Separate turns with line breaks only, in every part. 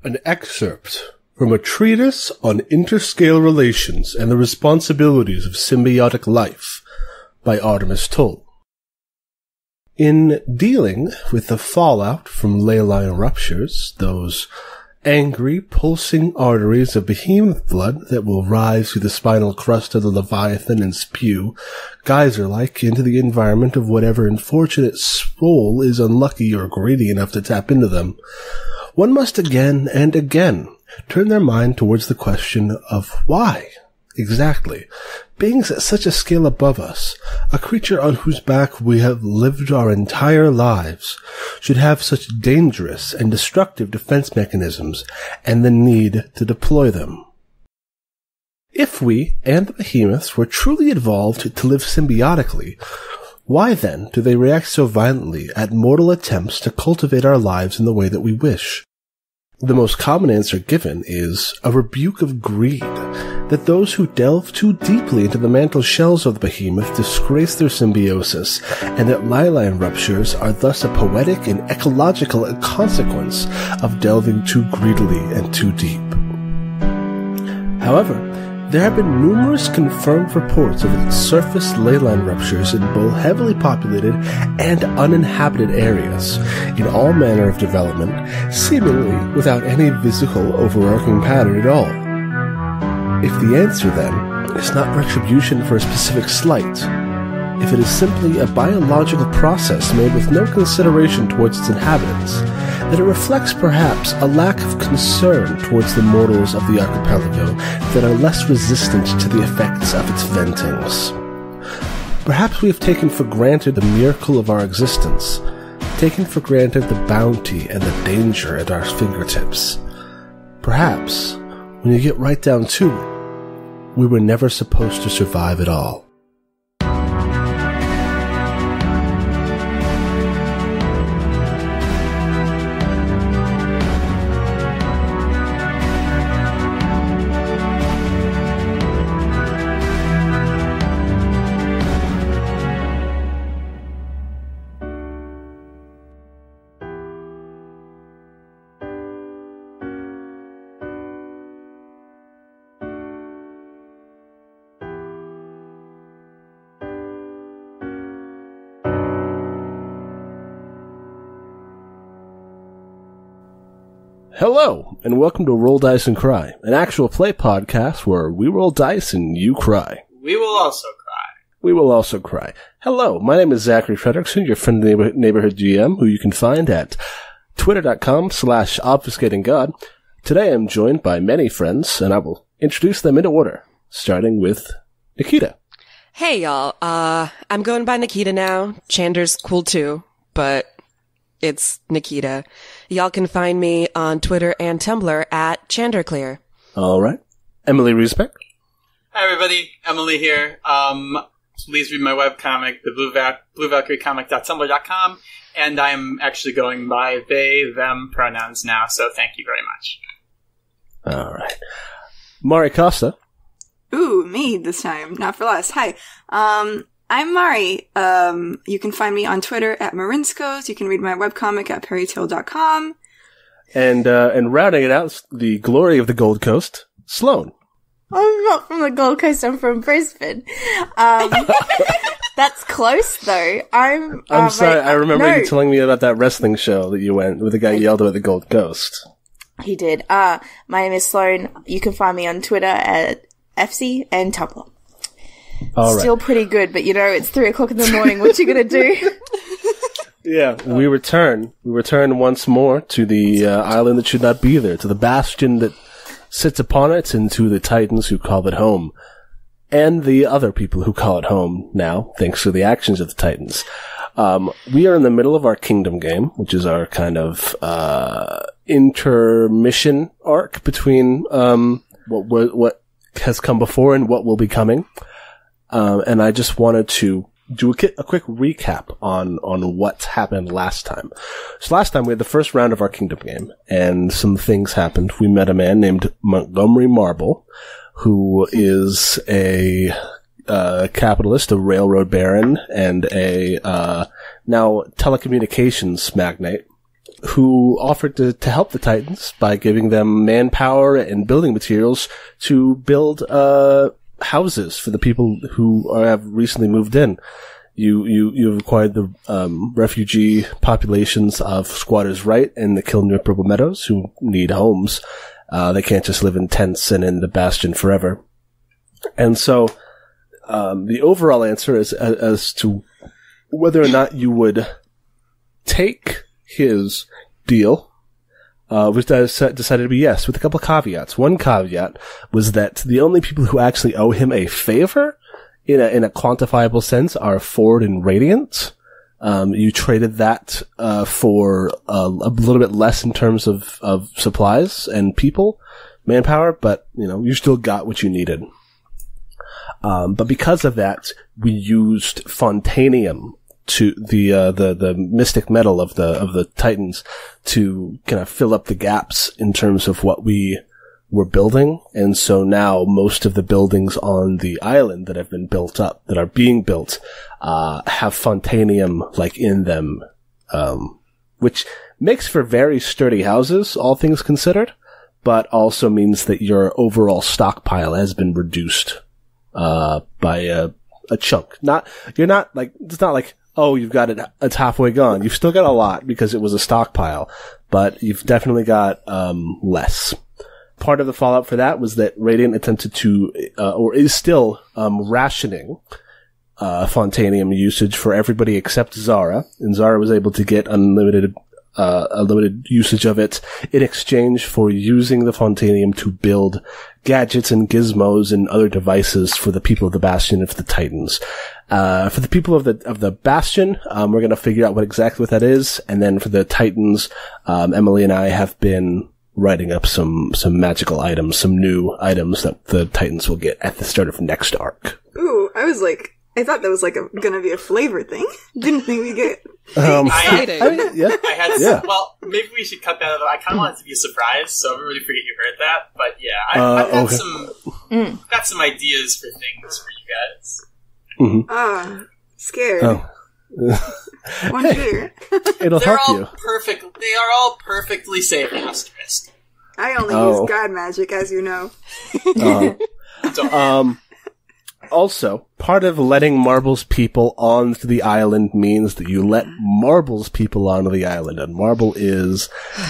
An excerpt from a treatise on interscale relations and the responsibilities of symbiotic life by Artemis Toll. In dealing with the fallout from ley line ruptures, those angry, pulsing arteries of behemoth blood that will rise through the spinal crust of the Leviathan and spew, geyser-like, into the environment of whatever unfortunate soul is unlucky or greedy enough to tap into them, one must again and again turn their mind towards the question of why, exactly, beings at such a scale above us, a creature on whose back we have lived our entire lives, should have such dangerous and destructive defense mechanisms and the need to deploy them. If we and the behemoths were truly evolved to live symbiotically, why then do they react so violently at mortal attempts to cultivate our lives in the way that we wish? The most common answer given is a rebuke of greed, that those who delve too deeply into the mantle shells of the behemoth disgrace their symbiosis, and that ley line ruptures are thus a poetic and ecological consequence of delving too greedily and too deep. However, there have been numerous confirmed reports of surface ley line ruptures in both heavily populated and uninhabited areas, in all manner of development, seemingly without any visible overarching pattern at all. If the answer, then, is not retribution for a specific slight, if it is simply a biological process made with no consideration towards its inhabitants, that it reflects perhaps a lack of concern towards the mortals of the archipelago that are less resistant to the effects of its ventings. Perhaps we have taken for granted the miracle of our existence, taken for granted the bounty and the danger at our fingertips. Perhaps, when you get right down to it, we were never supposed to survive at all. Hello, and welcome to Roll Dice and Cry, an actual play podcast where we roll dice and you cry.
We will also cry.
We will also cry. Hello, my name is Zachary Fredrickson, your friendly neighborhood GM, who you can find at twitter.com/obfuscatinggod. Today I'm joined by many friends, and I will introduce them in order, starting with Nikita.
Hey, y'all. I'm going by Nikita now. Chander's cool too, but it's Nikita. Y'all can find me on Twitter and Tumblr at ChanderClear.
All right. Emily Riesbeck.
Hi, everybody. Emily here. Please read my webcomic, the bluevalkyriecomic.tumblr.com, and I'm actually going by they, them pronouns now, so thank you very much.
All right. Mari Costa.
Ooh, me this time. Not for less. Hi. I'm Mari. You can find me on Twitter at Marinskos. You can read my webcomic at perrytail.com.
And rounding it out, the glory of the Gold Coast, Sloan.
I'm not from the Gold Coast, I'm from Brisbane. That's close, though. I'm
sorry, I remember you telling me about that wrestling show that you went, where the guy yelled about the Gold Coast.
He did. My name is Sloan. You can find me on Twitter at FC and Tumblr.
All
Still
right.
pretty good, but it's 3:00 in the morning. What you gonna do?
Yeah, we return once more to the island that should not be there, to the bastion that sits upon it, and to the titans who call it home. And the other people who call it home now, thanks to the actions of the titans. We are in the middle of our kingdom game, which is our kind of intermission arc between what has come before and what will be coming. And I just wanted to do a quick recap on what happened last time. So last time we had the first round of our kingdom game, and some things happened. We met a man named Montgomery Marble, who is a capitalist, a railroad baron, and a now telecommunications magnate. who offered to help the Titans by giving them manpower and building materials to build houses for the people who have recently moved in. You've acquired the refugee populations of Squatters' Right and the Kilnir Purple Meadows who need homes. They can't just live in tents and in the Bastion forever. And so the overall answer is as to whether or not you would take his deal was decided to be yes, with a couple of caveats. One caveat was that the only people who actually owe him a favor in a quantifiable sense are Ford and Radiant. You traded that for a little bit less in terms of supplies and people, manpower, but you still got what you needed. But because of that, we used Fontanium, to the mystic metal of the Titans, to kind of fill up the gaps in terms of what we were building. And so now most of the buildings on the island that have been built up, that are being built, have Fontanium in them, which makes for very sturdy houses, all things considered, but also means that your overall stockpile has been reduced by a chunk. It's not like, oh, you've got it's halfway gone. You've still got a lot because it was a stockpile, but you've definitely got less. Part of the fallout for that was that Radiant attempted to, or is still, rationing Fontanium usage for everybody except Zara, and Zara was able to get unlimited usage of it in exchange for using the Fontanium to build gadgets and gizmos and other devices for the people of the Bastion and for the Titans. For the people of the Bastion, we're gonna figure out exactly what that is, and then for the Titans, Emily and I have been writing up some magical items, some new items that the Titans will get at the start of next arc.
Ooh, I thought that was gonna be a flavor thing. Didn't think we'd get
exciting.
Well, maybe we should cut that out. I kind of want it to be a surprise, so everybody forget you heard that. But yeah, I've got some ideas for things for you guys.
Mm-hmm.
Scared.
Oh.
Wonder.
It'll help you.
They are all perfectly safe. Asterisk.
I only use god magic, as you know.
Also, part of letting Marble's people onto the island means that you let Marble's people onto the island, and Marble is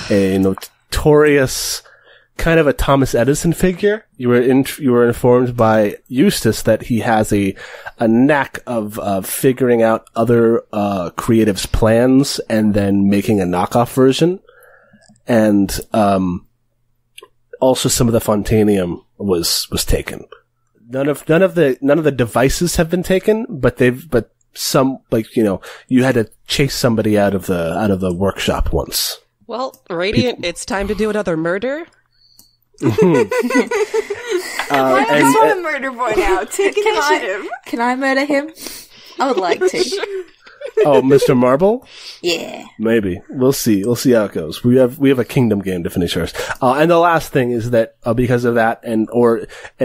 a notorious kind of a Thomas Edison figure. You were informed by Eustace that he has a knack of figuring out other creatives' plans and then making a knockoff version. And also some of the Fontanium was taken. None of the devices have been taken, but some, you had to chase somebody out of the workshop once.
Well, Radiant, it's time to do another murder.
I just want a murder boy now. Take initiative.
Can I murder him? I would like to.
Oh, Mr. Marble?
Yeah.
Maybe. We'll see. We'll see how it goes. We have a kingdom game to finish first. And the last thing is that, because of that and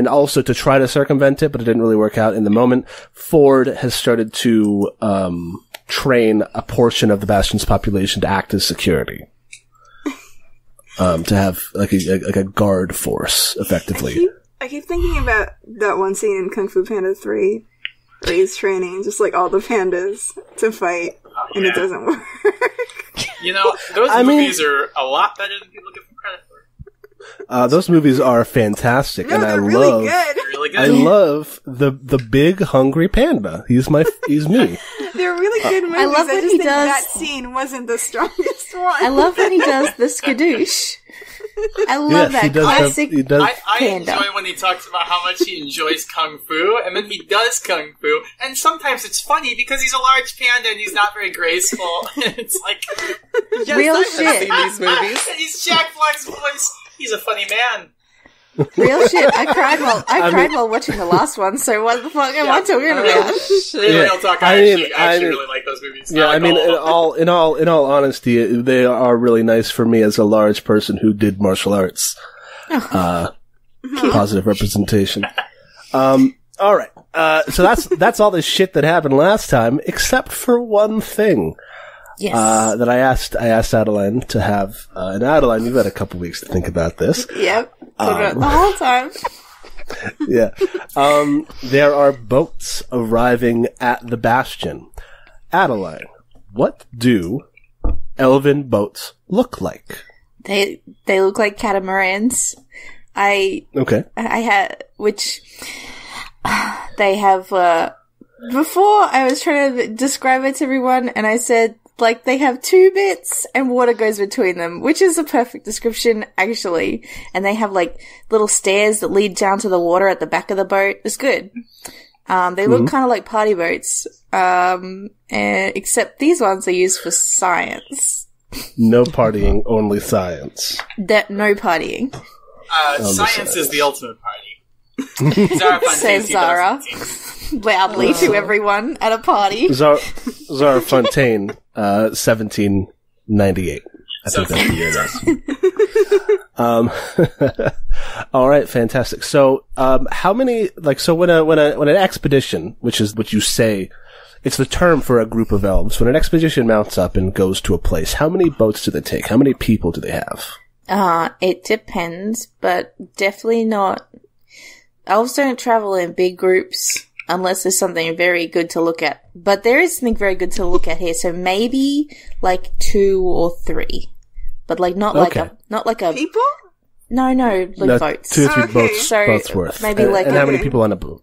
also to try to circumvent it, but it didn't really work out in the moment, Ford has started to, train a portion of the Bastion's population to act as security. To have like a guard force, effectively.
I keep thinking about that one scene in Kung Fu Panda 3 where he's training just all the pandas to fight, and it doesn't work.
Those movies are a lot better than people give them credit for.
Those movies are fantastic, and
they're really good.
Really good.
I love the big hungry panda. He's me.
They're really good movies.
I love when he does
that scene wasn't the strongest one.
I love when he does the skadoosh. I love that classic
panda.
I enjoy when he talks about how much he enjoys Kung Fu, and then he does Kung Fu, and sometimes it's funny because he's a large panda and he's not very graceful. It's like...
Yes,
real
I've
shit.
seen these movies.
And he's Jack Black's voice. He's a funny man.
Real shit. I cried while watching the last one, so what the fuck am I talking about?
Real talk. I actually really like those movies.
Yeah, in all honesty, they are really nice for me as a large person who did martial arts. Positive representation. All right. So that's all the shit that happened last time, except for one thing.
Yes.
That I asked Adeline to have, and Adeline, you've had a couple weeks to think about this.
Yep. The whole time.
Yeah. There are boats arriving at the Bastion. Adeline, what do elven boats look like?
They look like catamarans. They have, before I was trying to describe it to everyone and I said, like, they have two bits and water goes between them, which is a perfect description, actually. And they have, like, little stairs that lead down to the water at the back of the boat. It's good. They look kind of like party boats, except these ones are used for science.
No partying, only science.
No partying.
Science is the ultimate party. Zara Fontaine,
says Zara loudly to everyone at a party.
Zara Fontaine, 1798. I think that's the year that's. All right, fantastic. So, how many, like, so when an expedition, which is what you say, it's the term for a group of elves, when an expedition mounts up and goes to a place, how many boats do they take? How many people do they have?
It depends, but definitely not. Elves don't travel in big groups unless there's something very good to look at. But there is something very good to look at here, so maybe like 2 or 3. But like not like a
people?
No, like boats.
2 or 3 boats.
So
boats worth.
maybe
and,
like
and how many people on a boat?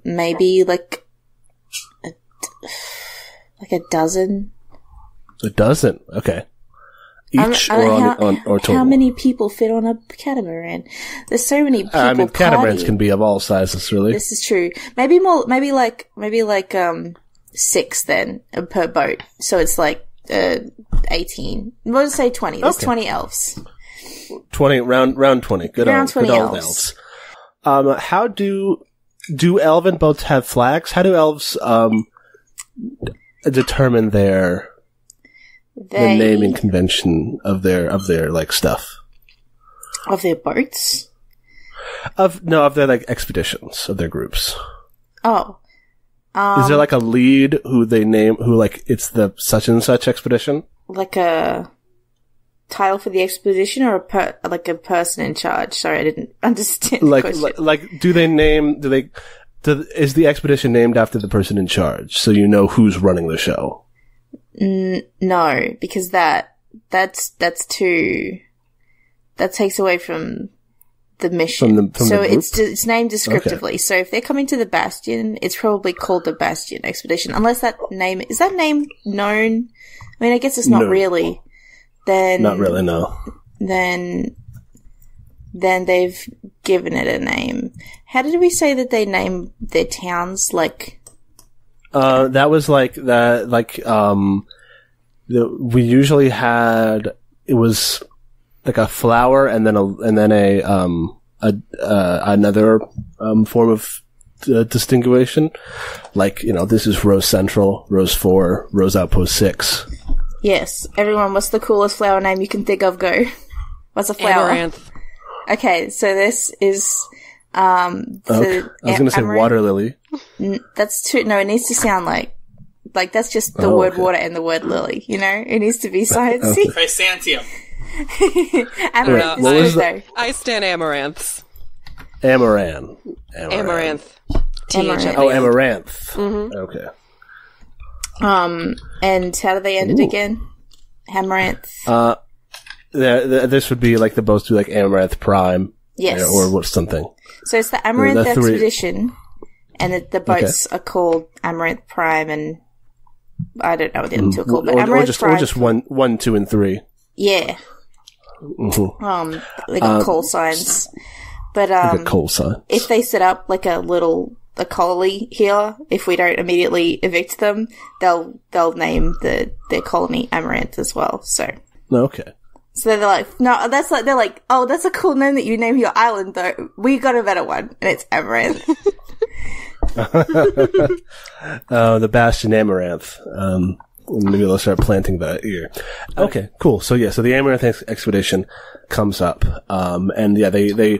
Maybe like a dozen.
A dozen. Okay. Each or total?
How many people fit on a catamaran? There's so many people.
I mean, catamarans can be of all sizes, really.
This is true. Maybe more. Maybe like 6 then per boat. So it's like 18. Let's say 20. There's 20 elves.
20 round 20. Good
round
old
20
good old elves. How do elven boats have flags? How do elves determine the naming convention of their like stuff?
Of their boats?
Of their like expeditions, of their groups.
Oh.
Is there like a lead who they name, who like it's the such and such expedition? Like
a title for the expedition or like a person in charge? Sorry, I didn't understand the question. Is the expedition named after the person in charge so you know who's running the show? No, because that's too, that takes away from the mission. From so it's named descriptively. Okay. So if they're coming to the Bastion, it's probably called the Bastion Expedition. Unless is that name known? I mean, I guess it's not really. Then
not really, no.
Then they've given it a name. How did we say that they name their towns? Like,
that was like that. Like, we usually had, it was like a flower and then another form of distinguishing. Like, this is Rose Central, Rose 4, Rose Outpost 6.
Yes, everyone. What's the coolest flower name you can think of? Go. What's a flower?
Amaranth.
Okay, so this is
I was going to say water lily.
That's too. No, it needs to sound like that's just the word water and the word lily. It needs to be sciencey.
Chrysanthemum.
Amaranth is good, though.
I stand amaranths.
Amaranth.
Amaranth.
Oh, amaranth.
Mm-hmm.
Okay.
And how do they end it again? Amaranth.
This would be like the boats do like Amaranth Prime.
Yes.
Or what something.
So it's the Amaranth Expedition, and the boats are called Amaranth Prime, and I don't know what the other two are called, but Amaranth Prime.
Or just 1, 2, and 3.
Yeah.
Mm-hmm.
They got call signs. But,
like a call sign.
If they set up like a colony here, if we don't immediately evict them, they'll name their colony Amaranth as well, so.
Okay.
So they're like, no, they're like, oh, that's a cool name that you name your island, though. We got a better one, and it's Amaranth.
The Bastion Amaranth. Maybe they'll start planting that here. Okay, cool. So the Amaranth expedition comes up, and they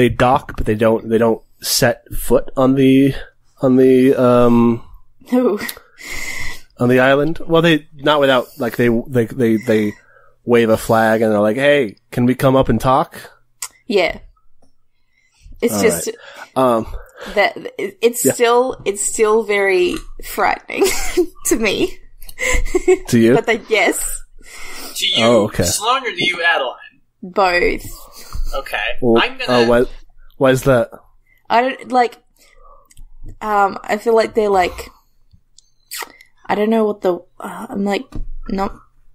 dock, but they don't set foot on the On the island? Well, they not without like they wave a flag and they're like, "Hey, can we come up and talk?"
Yeah. It's all just right. That it's still very frightening to me.
To you?
But yes.
Do you Sloan or do you Adeline?
Both.
Okay.
Well,
I'm gonna.
Why is that?
I don't like. I feel like they're like. I don't know what the. I'm like not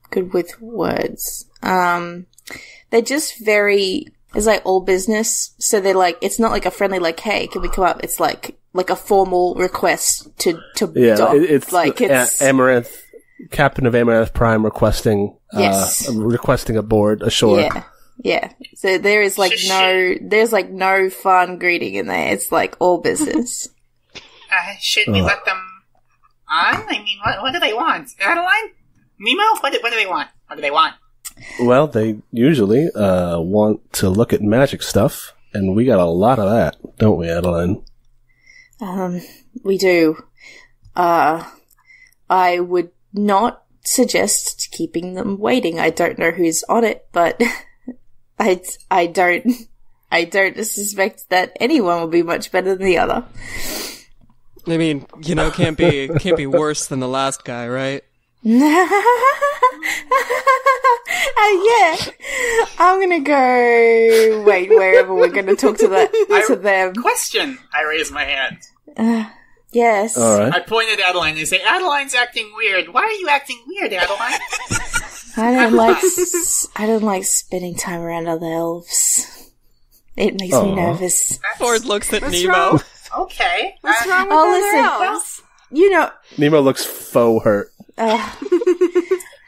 good with words. They're just very. It's like all business, so they're like. It's not like a friendly like, "Hey, can we come up?" It's like a formal request to.
Yeah, it's like it's Amaranth, Captain of Amaranth Prime requesting.
Yes.
Requesting ashore.
Yeah. Yeah. So there is like no fun greeting in there. It's like all business.
Should we let them on? I mean, what do they want? Adeline? Nemo? What do they want? What do they want?
Well, they usually want to look at magic stuff, and we got a lot of that, don't we, Adeline?
We do. I would not suggest keeping them waiting. I don't know who's on it, but I don't suspect that anyone will be much better than the other.
I mean, can't be worse than the last guy, right?
Yeah. I'm gonna go wait wherever we're gonna talk to them.
Question. I raise my hand.
Yes.
All right.
I point at Adeline and say, "Adeline's acting weird. Why are you acting weird, Adeline?"
I don't like spending time around other elves. It makes me nervous.
Ford looks at Nemo.
Wrong? Okay.
What's wrong with other elves?
Nemo looks faux hurt.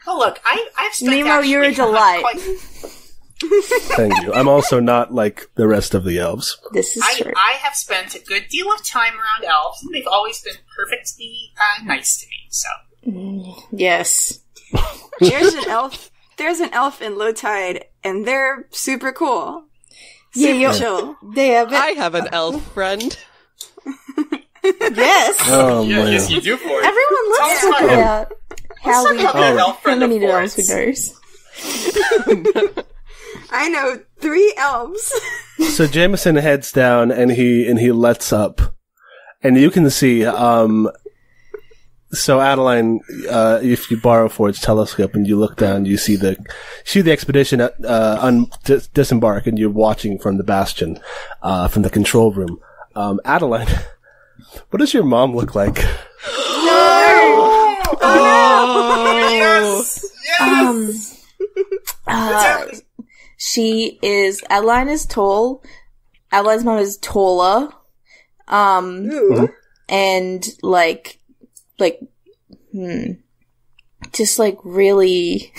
Oh, look, I've spent
Nemo, you're a delight.
Thank you. I'm also not like the rest of the elves.
This is true.
I have spent a good deal of time around elves, and they've always been perfectly nice to me, so.
Yes.
There's an elf in Low Tide, and they're super cool. Super chill.
I have an elf friend.
Yes.
Oh,
yes, you do, Ford.
Everyone let's talk about how many elves we know.
I know 3 elves.
So Jameson heads down and he lets up, and you can see. So Adeline, if you borrow Ford's telescope and you look down, you see the expedition disembark, and you're watching from the bastion, from the control room. Adeline, what does your mom look like?
No! Oh, yes! Yes!
Adeline is tall. Adeline's mom is taller. And just like really,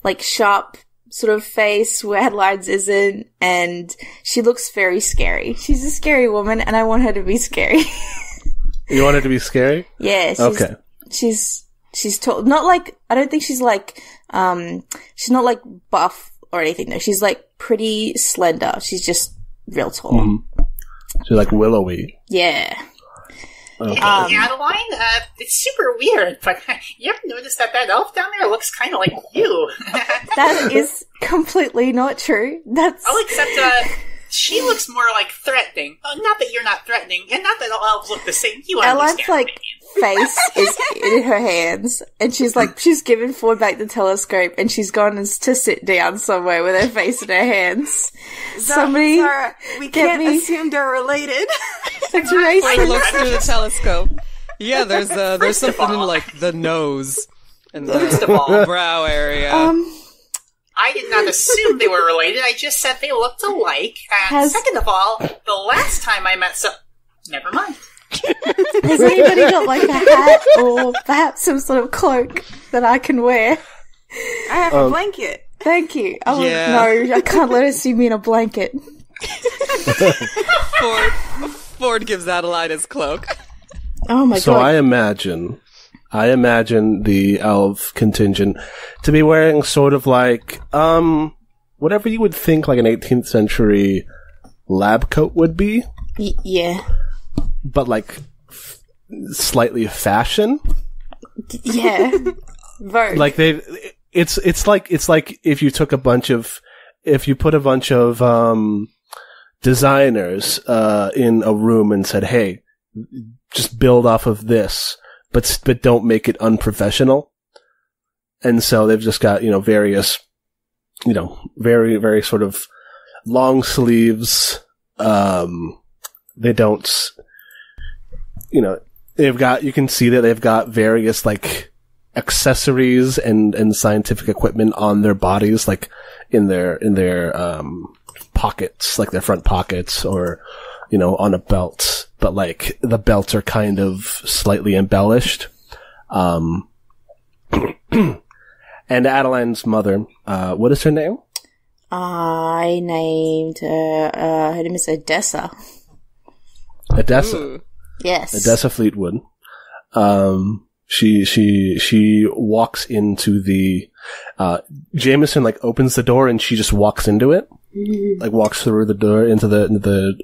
like sharp sort of face where Adeline's isn't, and she looks very scary. She's a scary woman, and I want her to be scary.
You want her to be scary?
Yeah.
Okay.
She's tall. Not like, I don't think she's like, she's not like buff or anything though. She's like pretty slender. She's just real tall.
Mm-hmm. She's like willowy.
Yeah.
Okay. Adeline, it's super weird, but you ever noticed that elf down there looks kind of like you?
That is completely not true.
Except, she looks more like threatening. Not that you're not threatening, and not that all elves look the same. You understand
Adeline's, face is in her hands, and she's given Ford back the telescope, and she's gone to sit down somewhere with her face in her hands. Somebody,
Zara, we can't assume they're related.
It's racist.
I look through the telescope. Yeah, there's something in like the nose and the brow area.
I did not assume they were related. I just said they looked alike. And second of all, the last time I met never mind.
Has anybody got like a hat or perhaps some sort of cloak that I can wear?
I have a blanket.
Thank you. Oh no, I can't let her see me in a blanket.
Ford gives Adeline his cloak.
Oh my god.
So I imagine the elf contingent to be wearing sort of like, whatever you would think like an 18th century lab coat would be.
Yeah.
But like slightly fashion.
Yeah. Vogue.
Like it's like if you put a bunch of designers in a room and said, "Hey, just build off of this, but don't make it unprofessional." And so they've just got, various, very, very sort of long sleeves. They don't, you can see that they've got various, like, accessories and scientific equipment on their bodies, like, in their pockets, like their front pockets or, on a belt. But, like, the belts are kind of slightly embellished. And Adeline's mother, what is her name?
I named her name is Odessa.
Odessa.
Ooh. Yes.
Odessa Fleetwood. She walks into the, Jameson, like, opens the door and she just walks into it. Like, walks through the door into the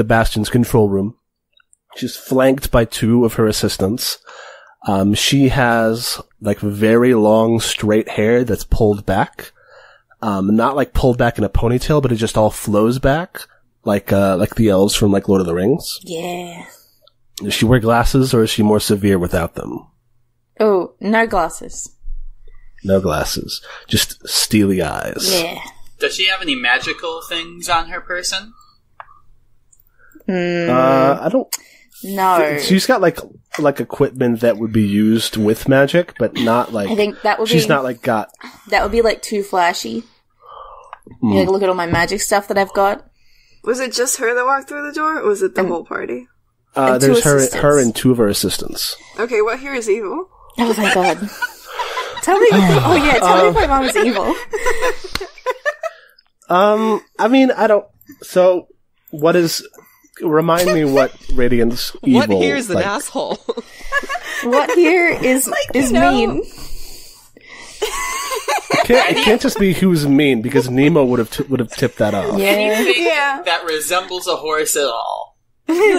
Bastion's control room. She's flanked by two of her assistants. She has, like, very long, straight hair that's pulled back. Not, like, pulled back in a ponytail, but it just all flows back. Like the elves from, like, Lord of the Rings.
Yeah.
Does she wear glasses, or is she more severe without them?
Oh, no glasses.
No glasses. Just steely eyes.
Yeah.
Does she have any magical things on her person?
I don't...
No.
She's got, like equipment that would be used with magic, but not, like...
I think that would
she's not, like, got...
That would be, like, too flashy. You, like, look at all my magic stuff that I've got.
Was it just her that walked through the door, or was it the whole party?
There's her and two of her assistants.
Okay, what here is evil?
Oh, my God. Tell me... tell me if my mom is evil.
I mean, I don't... So, what is... Remind me what Radiant's evil...
What here is an
like.
asshole?
What here is mean.
It can't just be who's mean, because Nemo would have tipped that off.
Yeah.
Anything that resembles a horse at all.
Who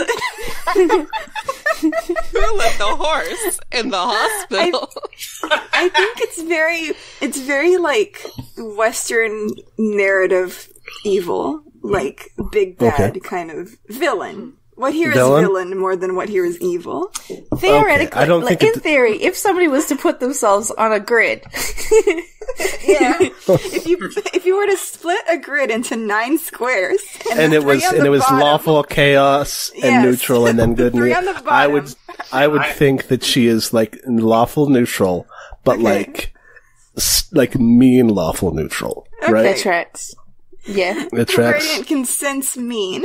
left the horse in the hospital?
I think it's very like Western narrative evil, like big bad kind of villain. What here is villain more than what here is evil.
Theoretically,
I don't
like,
think
in theory, if somebody was to put themselves on a grid,
yeah, if you were to split a grid into 9 squares,
and it was
bottom,
lawful, chaos, and neutral, and then good and evil, I would think that she is like lawful neutral, but like mean lawful neutral, right?
That tracks. Yeah.
It tracks.
Radiant can sense mean.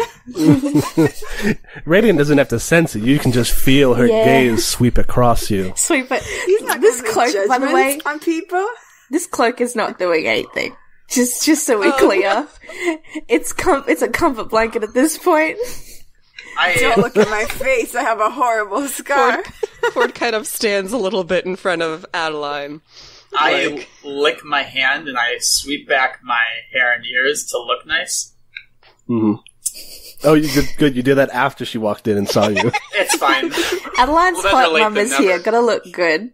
Radiant doesn't have to sense it. You can just feel her gaze sweep across you.
Sweep it.
He's not
this cloak, by the way,
on people.
This cloak is not doing anything. Just so we're clear. It's a comfort blanket at this point.
Don't look at my face. I have a horrible scar.
Ford kind of stands a little bit in front of Adeline.
I lick my hand and I sweep back my hair and ears to look nice.
Mm-hmm. Oh, you did good. You did that after she walked in and saw you.
It's fine.
Adeline's hot mum is here. Gotta look good.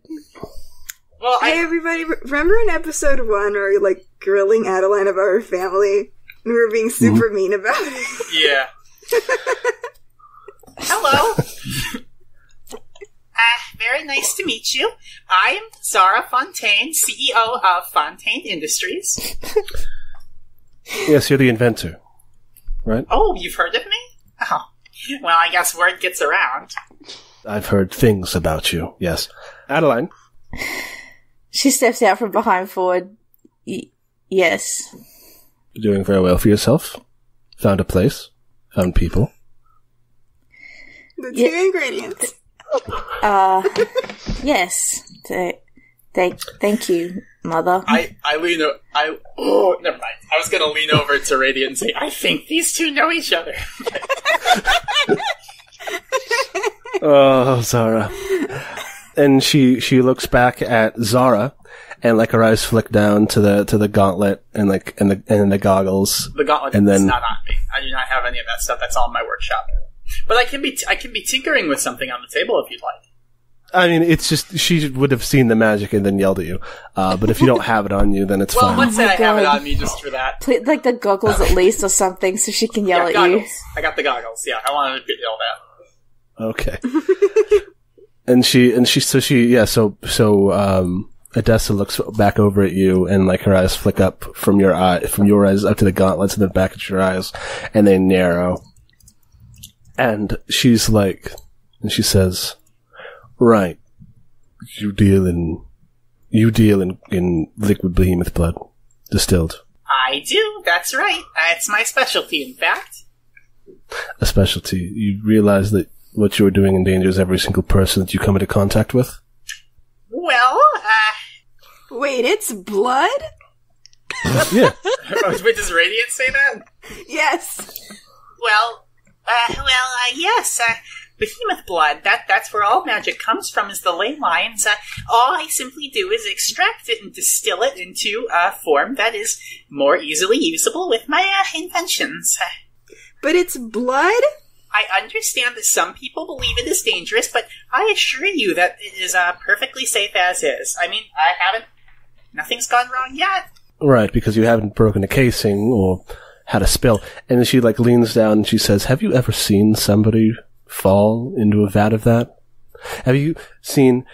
Well,
hey, everybody, remember in episode 1 where we like grilling Adeline about her family and we were being super mean about it?
Yeah. Hello. Very nice to meet you. I'm Zara Fontaine, CEO of Fontaine Industries.
Yes, you're the inventor, right?
Oh, you've heard of me? Oh, well, I guess word gets around.
I've heard things about you, yes. Adeline?
She steps out from behind Ford. Yes.
You're doing very well for yourself. Found a place. Found people.
The 2 ingredients.
Yes. Thank you, Mother.
Never mind. I was gonna lean over to Radiant and say, I think these two know each other.
Oh, Zara. And she looks back at Zara, and like her eyes flick down to the gauntlet and the goggles.
The gauntlet is not on me. I do not have any of that stuff. That's all in my workshop. But I can be tinkering with something on the table if you'd like.
I mean, it's just, she would have seen the magic and then yelled at you. But if you don't have it on you, then it's fine.
Well, let's say I have it on me just for that.
Like the goggles at least or something so she can yell at
goggles.
you.
I got the goggles, yeah. I wanted to get yelled
at. Okay. So Odessa looks back over at you and like her eyes flick up from your eyes up to the gauntlets and then back at your eyes and they narrow. And she says, right. You deal in liquid behemoth blood. Distilled.
I do, that's right. It's my specialty, in fact.
A specialty. You realize that what you're doing endangers every single person that you come into contact with?
Well,
Wait, it's blood?
Yeah.
Wait, does Radiant say that?
Yes.
Yes. Behemoth blood, that's where all magic comes from, is the ley lines. All I simply do is extract it and distill it into a form that is more easily usable with my inventions.
But it's blood?
I understand that some people believe it is dangerous, but I assure you that it is perfectly safe as is. I mean, nothing's gone wrong yet.
Right, because you haven't broken a casing or had a spill. And then she leans down and she says, have you ever seen somebody fall into a vat of that? Have you seen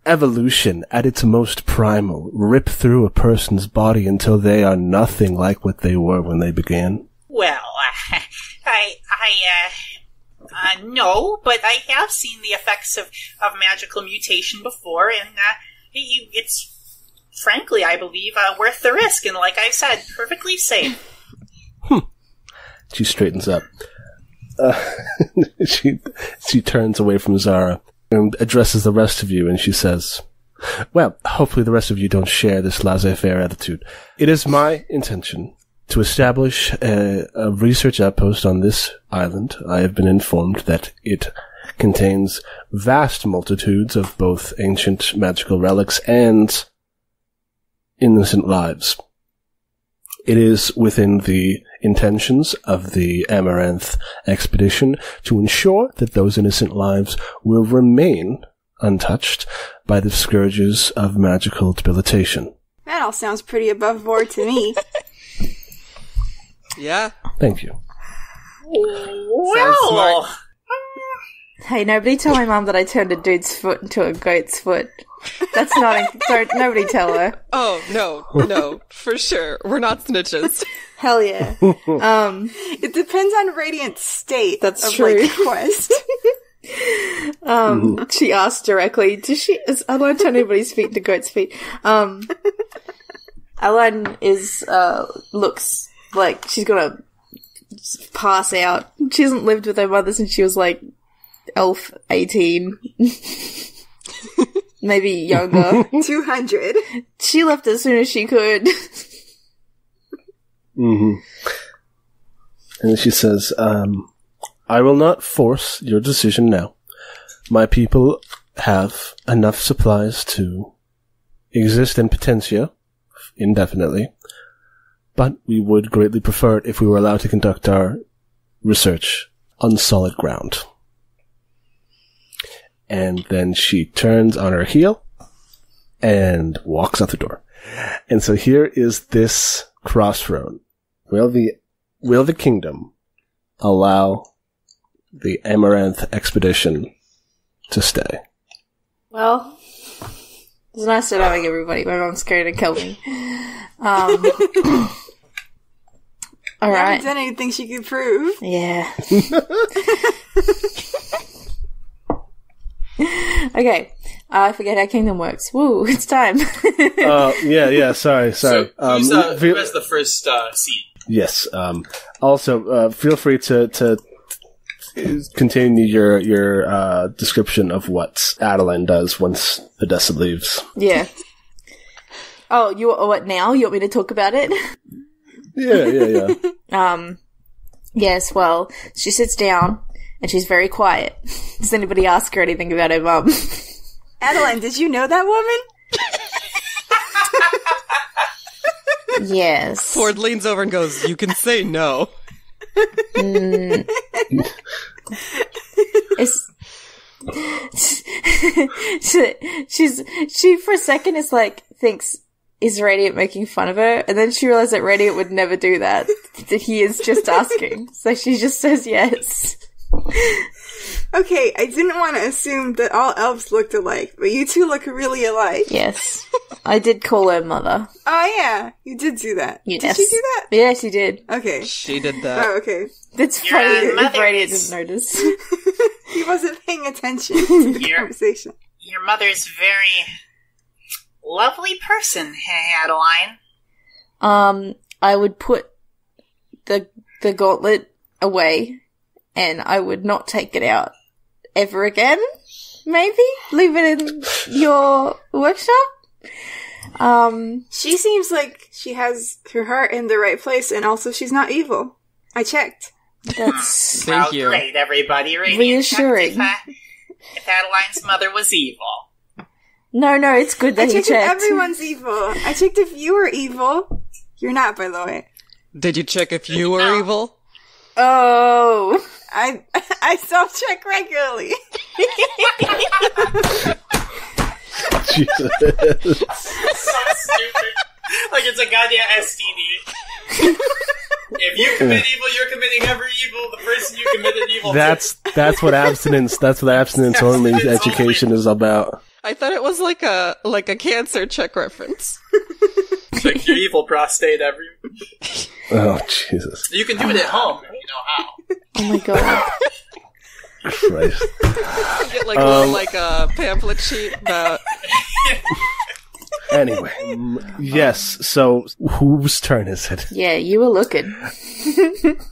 evolution at its most primal rip through a person's body until they are nothing like what they were when they began?
Well, no, but I have seen the effects of magical mutation before, and it's, frankly, I believe, worth the risk, and like I said, perfectly safe.
She straightens up. She turns away from Zara and addresses the rest of you, and she says, well, hopefully the rest of you don't share this laissez-faire attitude. It is my intention to establish a research outpost on this island. I have been informed that it contains vast multitudes of both ancient magical relics and innocent lives. It is within the intentions of the Amaranth expedition to ensure that those innocent lives will remain untouched by the scourges of magical debilitation.
That all sounds pretty above board to me.
Yeah.
Thank you.
Well,
Hey, nobody tell my mum that I turned a dude's foot into a goat's foot. That's not... nobody tell her.
Oh, no, for sure. We're not snitches.
Hell yeah.
It depends on Radiant's state.
That's
of,
true.
Quest.
She asked directly, is Alan turn anybody's feet into goat's feet? Alan looks like she's gonna pass out. She hasn't lived with her mother since she was elf 18. Maybe younger.
200.
She left as soon as she could.
Mm-hmm. And she says, I will not force your decision now. My people have enough supplies to exist in Potentia indefinitely, but we would greatly prefer it if we were allowed to conduct our research on solid ground. And then she turns on her heel and walks out the door. And so here is this crossroad. Will the kingdom allow the Amaranth expedition to stay?
Well, it's nice to having everybody. My mom's scared to kill me. All right.
Haven't done anything she could prove.
Yeah. Okay. I forget how Kingdom works. Woo, it's time.
Yeah, sorry.
So, who has the first seat?
Yes. Also, feel free to continue your description of what Adeline does once Odessa leaves.
Yeah. Oh, what now? You want me to talk about it?
Yeah.
Yes, well, she sits down and she's very quiet. Does anybody ask her anything about her mum?
Adeline, did you know that woman?
Yes.
Ford leans over and goes, you can say no.
She for a second is like, thinks, is Radiant making fun of her? And then she realized that Radiant would never do that. That he is just asking. So she just says yes.
Okay, I didn't want to assume that all elves looked alike, but you two look really alike.
Yes. I did call her mother.
Oh yeah, you did do that.
Yes.
Did she do that?
Yeah, she did.
Okay.
She did that.
Oh, okay.
That's funny if Radiant didn't notice.
He wasn't paying attention to the conversation.
Your mother's very lovely person, Adeline.
I would put the gauntlet away, and I would not take it out ever again. Maybe leave it in your workshop.
She seems like she has her heart in the right place, and also she's not evil. I checked.
That's
Thank you.
Great, everybody.
Reassuring.
If Adeline's mother was evil.
No, it's good that
I
he
checked
checked.
if everyone's evil. I checked if you were evil. You're not, by the way.
Did you check if you were evil?
Oh.
I self-check regularly.
Jesus.
So stupid. Like it's a goddamn STD. If you commit evil, you're committing every evil. The person you committed evil
That's what abstinence only education is about.
I thought it was like a cancer check reference.
Check your evil prostate every.
Oh Jesus!
You can do it at home if you know how.
Oh my god.
Christ.
You get like a little pamphlet sheet about.
Anyway, yes. So whose turn is it?
Yeah, you were looking.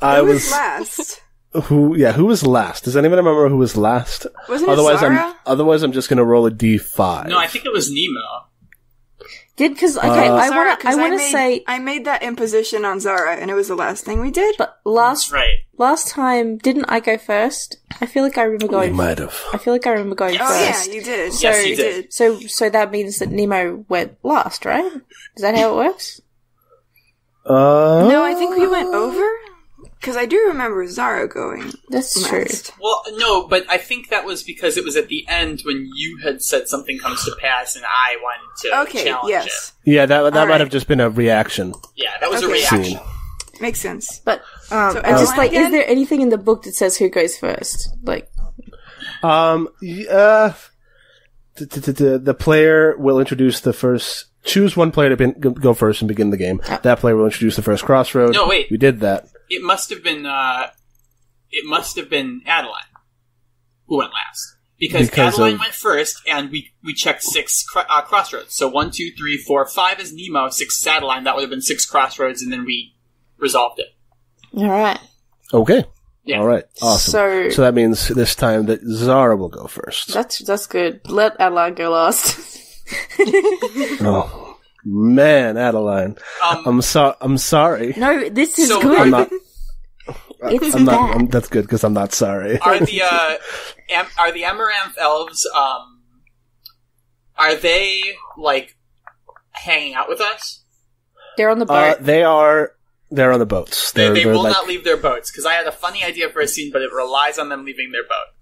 I
Who
was
last.
Who was last? Does anyone remember who was last?
Wasn't it Zara?
Otherwise I'm just gonna roll a d5.
No, I think it was Nemo.
Because I want to say
I made that imposition on Zara, and it was the last thing we did.
but
That's right.
last time didn't I go first? I feel like I remember
You
going.
might have.
I feel like I remember going
Oh yeah,
first.
you did.
Yes, you did.
So that means that Nemo went last, right? Is that how it works?
No, I think we went over. Because I do remember Zara going.
That's
last.
true.
Well, no, but I think that was because it was at the end when you had said something comes to pass and I wanted to challenge
yes.
Yeah, that might
right.
have just been a reaction.
it. Yeah, that was a
Okay.
reaction.
Scene.
Makes sense.
But
So
I just
Adeline
like, is
again?
there anything in the book that says who goes first? Like,
The player will introduce the first. Choose one player to go first and begin the game. That player will introduce the first crossroad.
No, wait.
We did that.
It must have been Adeline who went last. Because Adeline went first, and we checked 6 crossroads. So 1, 2, 3, 4, 5 is Nemo, 6 is Adeline. That would have been 6 crossroads, and then we resolved it.
all right.
Okay.
Yeah.
All right. Awesome. So that means this time that Zara will go first.
That's good. Let Adeline go last.
Oh man, Adeline. I'm sorry.
No, this is
So
good.
I'm not.
It's
I'm
bad.
not. That's good because I'm not sorry.
Are the Amaranth Elves, are they, like, hanging out with us?
They're on the boat.
They're on the boats.
They
They're
will
like,
not leave their boats, because I had a funny idea for a scene, but it relies on them leaving their boat.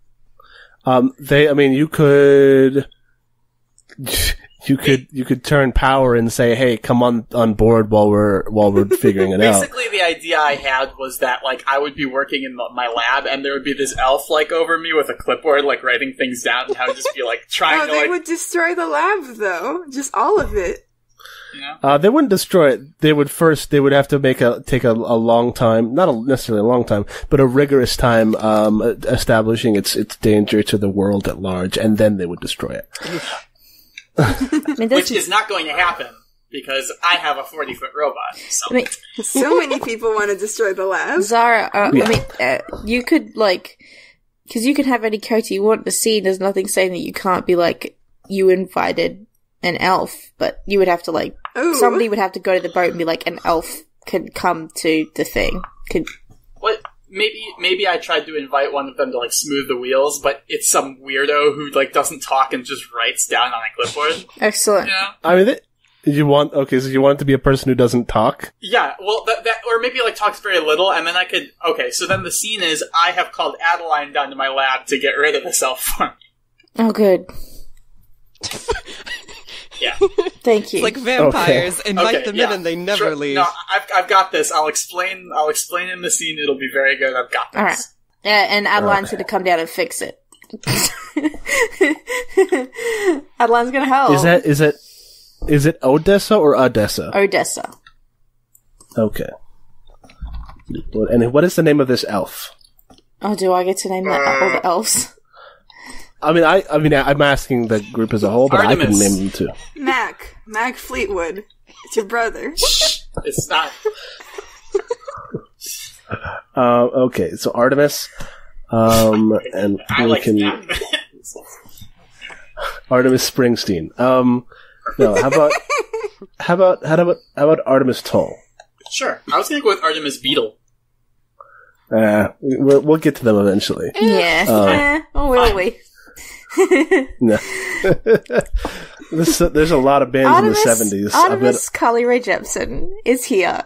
You could turn power and say, "Hey, come on board while we're figuring it out."
Basically, the idea I had was that, like, I would be working in my lab, and there would be this elf, like, over me with a clipboard, like, writing things down, and I would just be, like, trying to,
they
like...
would destroy the lab, though. Just all of it.
You know?
They wouldn't destroy it. They would have to take a long time, not necessarily a long time, but a rigorous time, establishing its danger to the world at large, and then they would destroy it.
Which is not going to happen, because I have a 40-foot robot, so...
So many people want to destroy the lab.
Zara, you could, like, because you can have any character you want to see, there's nothing saying that you can't be, like, you invited an elf, but you would have to, like,
Ooh.
somebody would have to go to the boat and be like, an elf can come to the thing.
What? Maybe I tried to invite one of them to, like, smooth the wheels, but it's some weirdo who, like, doesn't talk and just writes down on a clipboard.
Excellent.
You know?
I mean, So you want it to be a person who doesn't talk?
Yeah, well, that or maybe like talks very little, and then I could. Okay, so then the scene is I have called Adeline down to my lab to get rid of the self form.
Oh, good.
Yeah,
thank you.
It's like vampires. Invite them in, and they never leave.
No, I've got this. I'll explain in the scene. It'll be very good. I've got this.
All right. And Adeline's going to come down and fix it. Adeline's going to help.
Is it Odessa or Odessa?
Odessa.
Okay. And what is the name of this elf?
Oh, do I get to name all the elves?
I mean, I'm asking the group as a whole, but
Artemis.
I can name them too.
Mac Fleetwood. It's your brother.
It's not.
Okay, so Artemis, and
I
we
like
can
that.
Artemis Springsteen. No, how about Artemis Toll?
Sure. I was going to go with Artemis Beetle.
We'll get to them eventually.
Yeah. Will we?
No. There's a lot of bands in the 70s.
Artemis Carly Rae Jepsen is here.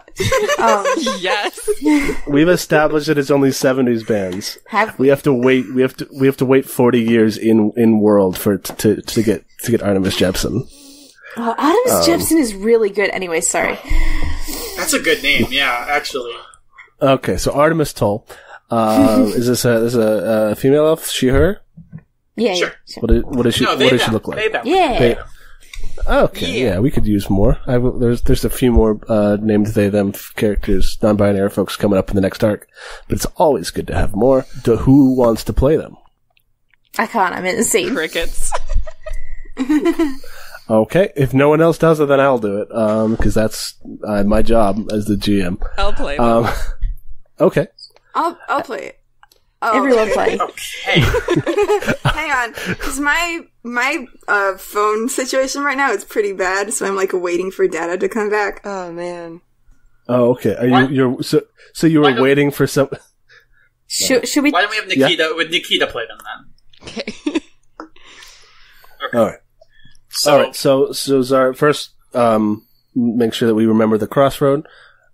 Yes.
We've established that it's only 70s bands. We have to wait. We have to wait 40 years in world for to get Artemis Jepsen.
Oh, Artemis Jepsen is really good. Anyway, sorry.
That's a good name. Yeah, actually.
Okay, so Artemis Toll. Is this a female elf? She, her?
Yeah.
Sure.
Yeah.
What does she look like?
They, them.
Yeah.
Okay, yeah, we could use more. There's a few more named they them characters, non-binary folks coming up in the next arc, but it's always good to have more. Who wants to play them?
I can't. I'm in the scene.
Crickets.
Okay, if no one else does it, then I'll do it, because that's my job as the GM.
I'll play them.
Okay.
I'll play it. Oh,
Everyone play.
Okay.
Hang on, because my phone situation right now is pretty bad, so I'm like waiting for data to come back.
Oh man.
Oh, okay. So you were waiting for some?
Should we?
Why don't we have Nikita? Would Nikita play them then?
Okay.
Okay.
All right. All right. So Zara, first, make sure that we remember the crossroad.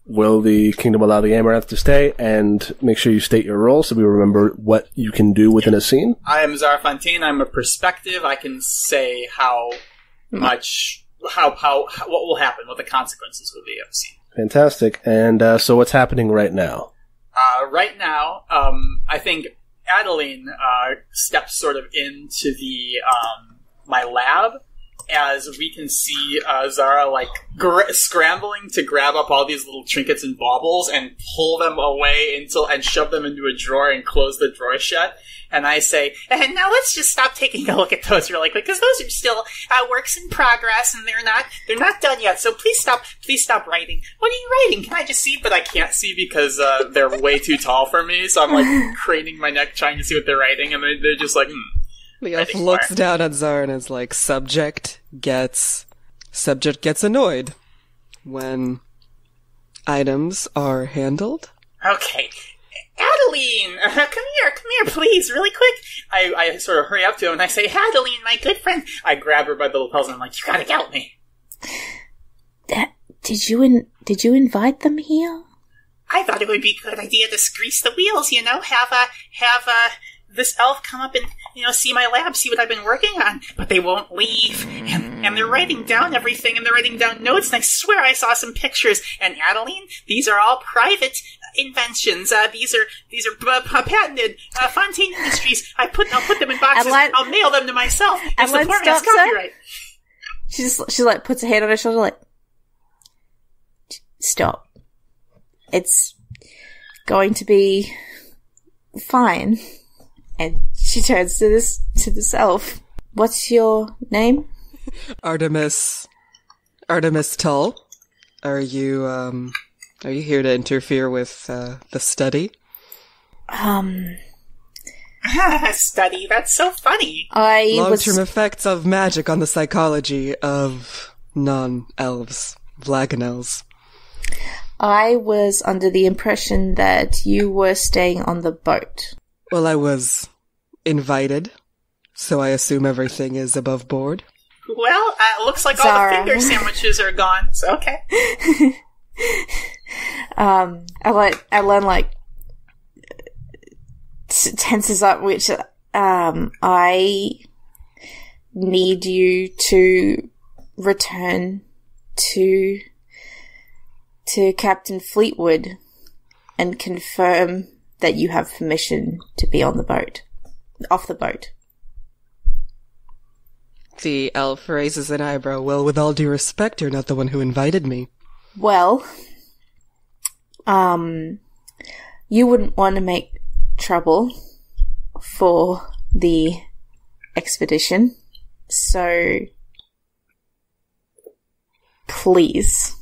Will the kingdom allow the Amaranth to stay? And make sure you state your role so we remember what you can do within a scene.
I am Zara Fontaine. I'm a perspective. I can say how much, what will happen, what the consequences will be of the scene.
Fantastic. And so what's happening right now?
Right now, I think Adeline steps sort of into the my lab. As we can see Zara, like, scrambling to grab up all these little trinkets and baubles and pull them away and shove them into a drawer and close the drawer shut. And I say, and now let's just stop taking a look at those really quick, because those are still works in progress, and they're not done yet. So please stop writing. What are you writing? Can I just see? But I can't see because they're way too tall for me. So I'm like craning my neck trying to see what they're writing, and they're just like,
The elf looks down at Zara and is like, subject gets annoyed when items are handled.
Okay. Adeline, come here, please, really quick. I sort of hurry up to him and I say, Adeline, my good friend. I grab her by the lapels and I'm like, you gotta help me.
Did you invite them here?
I thought it would be a good idea to grease the wheels, have this elf come up and, see my lab, see what I've been working on, but they won't leave. And they're writing down everything, and they're writing down notes, and I swear I saw some pictures. And Adeline, these are all private inventions. These are patented, Fontaine Industries. I'll put them in boxes.
Adeline,
I'll mail them to myself. It's
Adeline,
the format's copyright.
She like puts her hand on her shoulder, like, stop. It's going to be fine. And she turns to this elf. What's your name?
Artemis Tull. Are you here to interfere with the study?
Study? That's so funny.
Long-term effects of magic on the psychology of non-elves, Vlaganels.
I was under the impression that you were staying on the boat.
Well, I was invited, so I assume everything is above board.
Well, looks like
Zara.
all the finger sandwiches are gone. So, okay.
Ellen, like, tenses up, which, I need you to return to Captain Fleetwood and confirm that you have permission to be on the boat. Off the boat.
The elf raises an eyebrow. Well, with all due respect, you're not the one who invited me.
Well, you wouldn't want to make trouble for the expedition, so please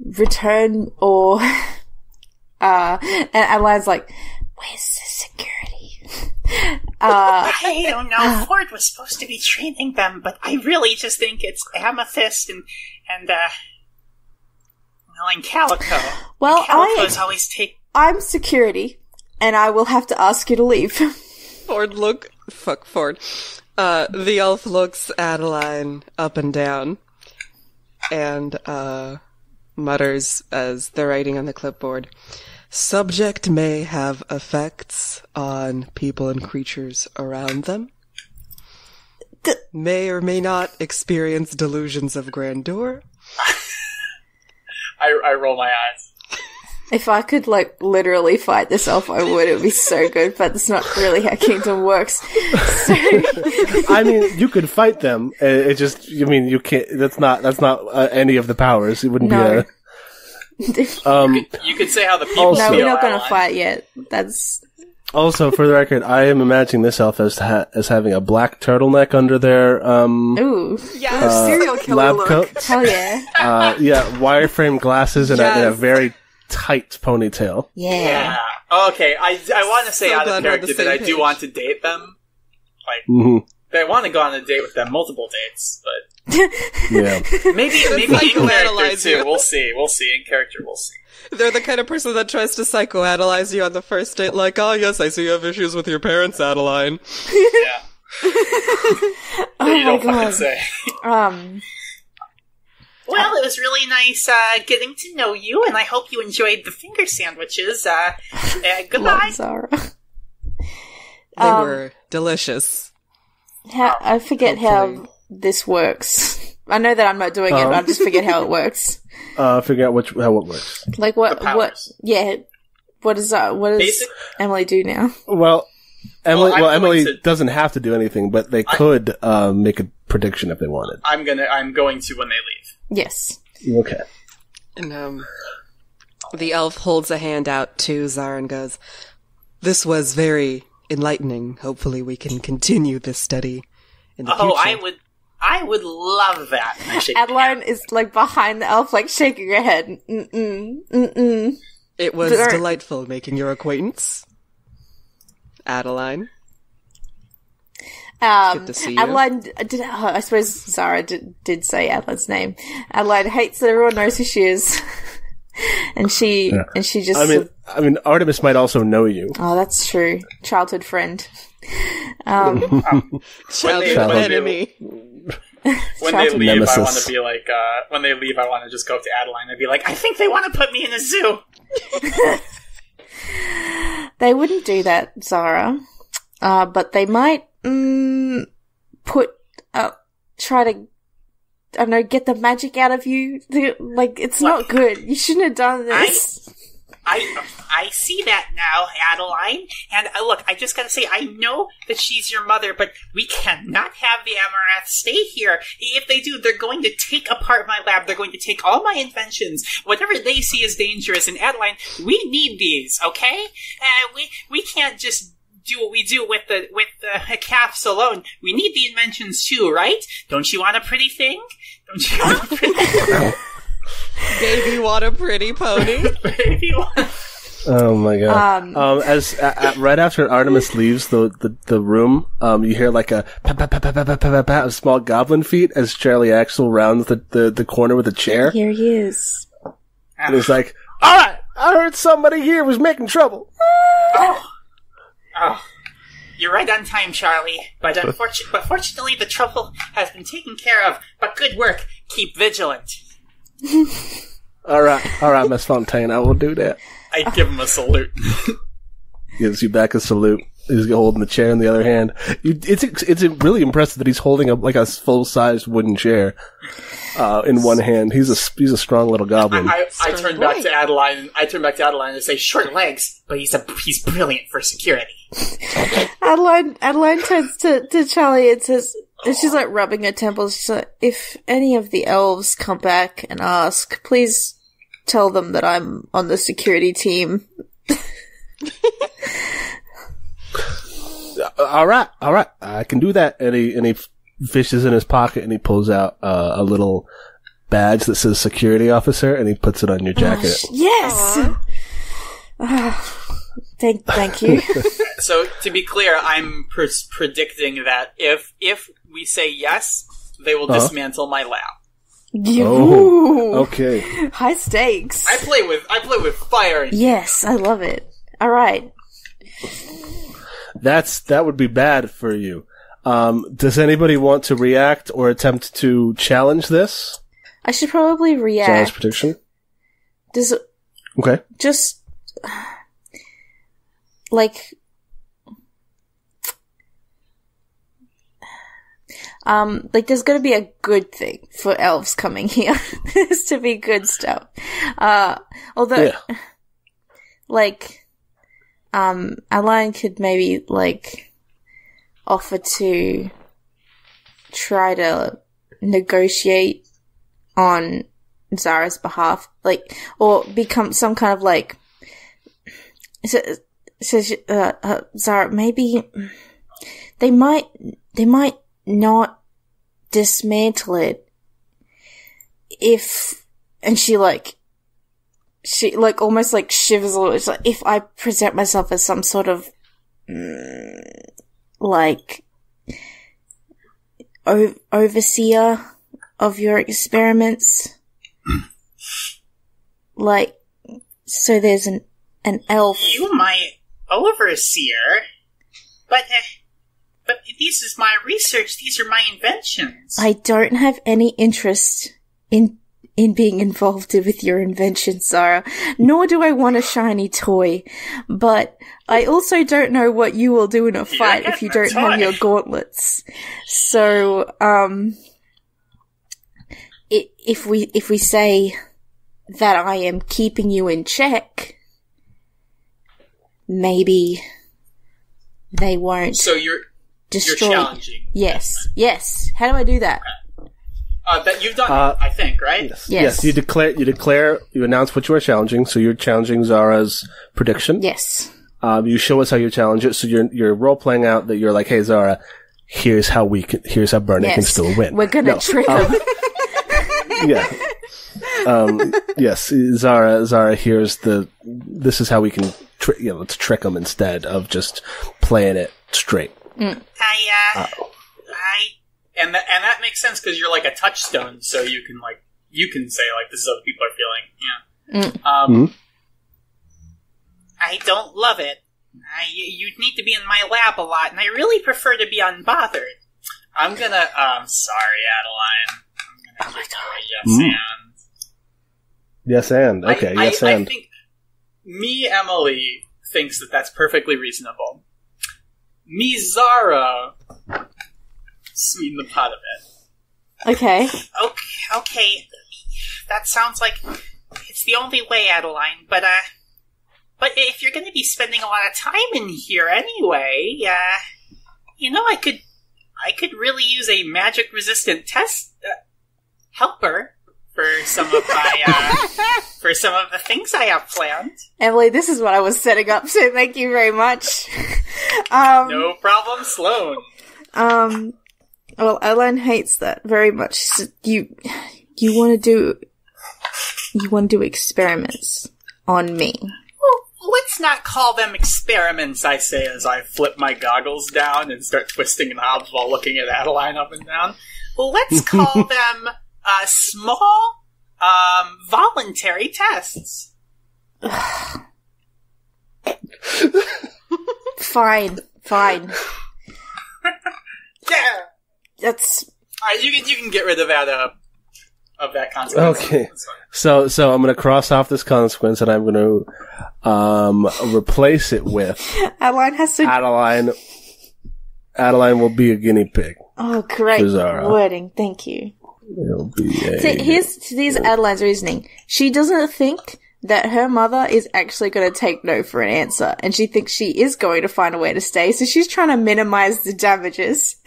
return or and Adeline's like, where's the security?
I don't know. Ford was supposed to be training them, but I really just think it's Amethyst and Calico.
Well,
and Calico's always take.
I'm security, and I will have to ask you to leave.
Ford, fuck Ford. The elf looks Adeline up and down and mutters as they're writing on the clipboard. Subject may have effects on people and creatures around them. May or may not experience delusions of grandeur.
I roll my eyes.
If I could, like, literally fight this elf, I would. It would be so good, but that's not really how Kingdom works. So
I mean, you could fight them. It just, I mean, you can't, that's not any of the powers. It wouldn't be a...
You could say how the people
No,
feel.
we're not going to fight yet. That's...
Also, for the record, I am imagining this elf as having a black turtleneck under their
Ooh.
Yeah, serial killer
lab
look.
coat.
Hell yeah.
Yeah, wireframe glasses and a very tight ponytail.
Yeah.
Okay, I want to say
So
out
glad
of
we're on the
character that I
same
do
page.
want to date them. Like, I want to go on a date with them, multiple dates, but
Yeah.
maybe in character
psychoanalyze
too.
you.
We'll see. In character, we'll see.
They're the kind of person that tries to psychoanalyze you on the first date, like, oh yes, I see you have issues with your parents, Adeline.
Yeah.
Oh
You
my
don't fucking
god.
say. Well, it was really nice getting to know you, and I hope you enjoyed the finger sandwiches. Goodbye.
Zara.
They were delicious.
I forget how this works. I know that I'm not doing it, but I just forget how it works.
Figure out how it works.
Like what yeah. What does
Basic?
Emily do now?
Well, Emily
to-
doesn't have to do anything, but they could make a prediction if they wanted.
I'm going to when they leave.
Yes.
Okay.
And, the elf holds a hand out to Zara and goes, "This was very enlightening. Hopefully we can continue this study in the future."
I would love that. I shake
Adeline is like behind the elf, like shaking her head. Mm-mm.
It was
Zara-
delightful making your acquaintance, Adeline. Good to see you.
Adeline, I suppose Zara did say Adeline's name. Adeline hates that everyone knows who she is. and she just...
I mean, Artemis might also know you.
Oh, that's true. Childhood friend.
Childhood enemy.
When they leave,
Nemesis.
I want to be like, when they leave, I want to just go up to Adeline and be like, I think they want to put me in a zoo.
They wouldn't do that, Zara. But they might, try to, I don't know, get the magic out of you. Like, it's not good. You shouldn't have done this.
I see that now, Adeline. And look, I just gotta say, I know that she's your mother, but we cannot have the Amaranth stay here. If they do, they're going to take apart my lab. They're going to take all my inventions. Whatever they see as dangerous. And Adeline, we need these, okay? We can't just do what we do with the calves alone. We need the inventions too, right? Don't you want a pretty thing? Don't you want a pretty thing?
Baby, what a pretty pony.
Baby, what?
Oh my god! As right after Artemis leaves the room, you hear like a pat, pat, pat, pat, pat, pat, pat, pat of small goblin feet as Charlie Axel rounds the corner with a chair.
Here he is.
And he's like, "All right, I heard somebody here was making trouble."
Oh. You're right on time, Charlie. But fortunately, the trouble has been taken care of. But good work. Keep vigilant.
All right, Miss Fontaine. I will do that.
I give him a salute.
Gives you back a salute. He's holding the chair in the other hand. It's really impressive that he's holding a full-sized wooden chair in one hand. He's a strong little goblin.
I turn back to Adeline. And say, short legs, but he's brilliant for security.
Adeline turns to Charlie and says, and she's like rubbing her temples. She's like, if any of the elves come back and ask, please tell them that I'm on the security team.
All right. I can do that. And he fishes in his pocket and he pulls out a little badge that says security officer and he puts it on your jacket.
Yes. Thank you.
So to be clear, I'm predicting that if we say yes, they will dismantle my lab.
Oh, okay.
High stakes.
I play with fire.
Yes, I love it. All right.
That would be bad for you. Does anybody want to react or attempt to challenge this?
I should probably react.
Challenge prediction? Okay.
Just, there's gonna be a good thing for elves coming here. There's to be good stuff. Although, Adeline could maybe, offer to try to negotiate on Zara's behalf, or become some kind of, Zara, maybe they might not dismantle it and she almost shivers a little. It's like, if I present myself as some sort of overseer of your experiments, so there's an elf.
You, my overseer, but this is my research. These are my inventions.
I don't have any interest in being involved with your inventions, Zara. Nor do I want a shiny toy. But I also don't know what you will do in a fight if you don't have your gauntlets. So, if we say that I am keeping you in check, maybe they won't.
So you're challenging.
Yes. How do I do that?
Okay. That you've done, I think, right?
Yes. You announce what you are challenging. So you're challenging Zara's prediction.
Yes.
You show us how you challenge it. So you're role playing out that you're like, hey Zara, here's how Bernie can still win.
We're gonna trick him.
Yeah. Yes, Zara, this is how we can let's trick them instead of just playing it straight.
And that makes sense because you're like a touchstone, so you can say this is what people are feeling. Yeah. I don't love it. You need to be in my lab a lot, and I really prefer to be unbothered. I'm gonna. Sorry, Adeline. I'm gonna give you a yes and.
Yes and. Okay. Yes and.
I think Emily thinks that that's perfectly reasonable. Zara, sweeten the pot a bit.
Okay.
Okay. That sounds like it's the only way, Adeline. But if you're going to be spending a lot of time in here anyway, I could really use a magic-resistant test helper for some of my for some of the things I have planned.
Emily, this is what I was setting up, so thank you very much.
No problem, Sloane.
Well, Adeline hates that very much. So you want to do experiments on me.
Well, let's not call them experiments, I say as I flip my goggles down and start twisting knobs while looking at Adeline up and down. Well, let's call them small, voluntary tests.
Fine. Fine.
Yeah.
That's...
Alright, you can get rid of that consequence.
Okay. So I'm going to cross off this consequence, and I'm going to replace it with
Adeline has to...
Adeline will be a guinea pig.
Oh, great
Zara.
wording. Thank you.
It'll be a...
Here's Adeline's reasoning. She doesn't think that her mother is actually going to take no for an answer, and she thinks she is going to find a way to stay, so she's trying to minimize the damages.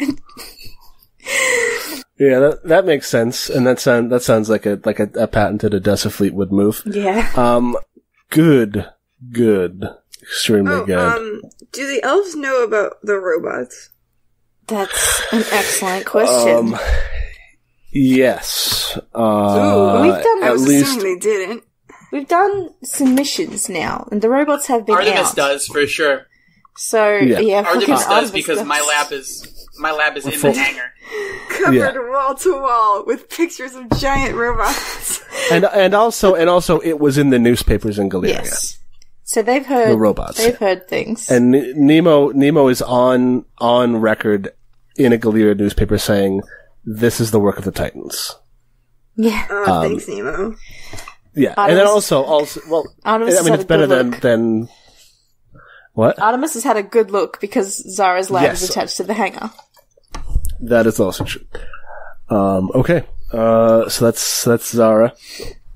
Yeah, that makes sense, and that sounds like a patented Odessa Fleetwood move.
Yeah.
Good, extremely good.
Do the elves know about the robots?
That's an excellent question.
Yes.
We've done
I was
at least
assuming they didn't.
We've done some missions now, and the robots have been
Artemis
out.
does, for sure.
So, yeah
Artemis does, because my lab is in the hangar.
Covered wall to wall with pictures of giant robots.
and also it was in the newspapers in Galeria.
Yes. So they've heard
the robots.
They've heard things.
And Nemo is on record in a Galeria newspaper saying this is the work of the Titans.
Yeah.
Thanks, Nemo.
Yeah,
Artemis,
and then also well,
Artemis
it's better than what?
Artemis has had a good look because Zara's lab is attached to the hangar.
That is also true. Okay. So that's Zara.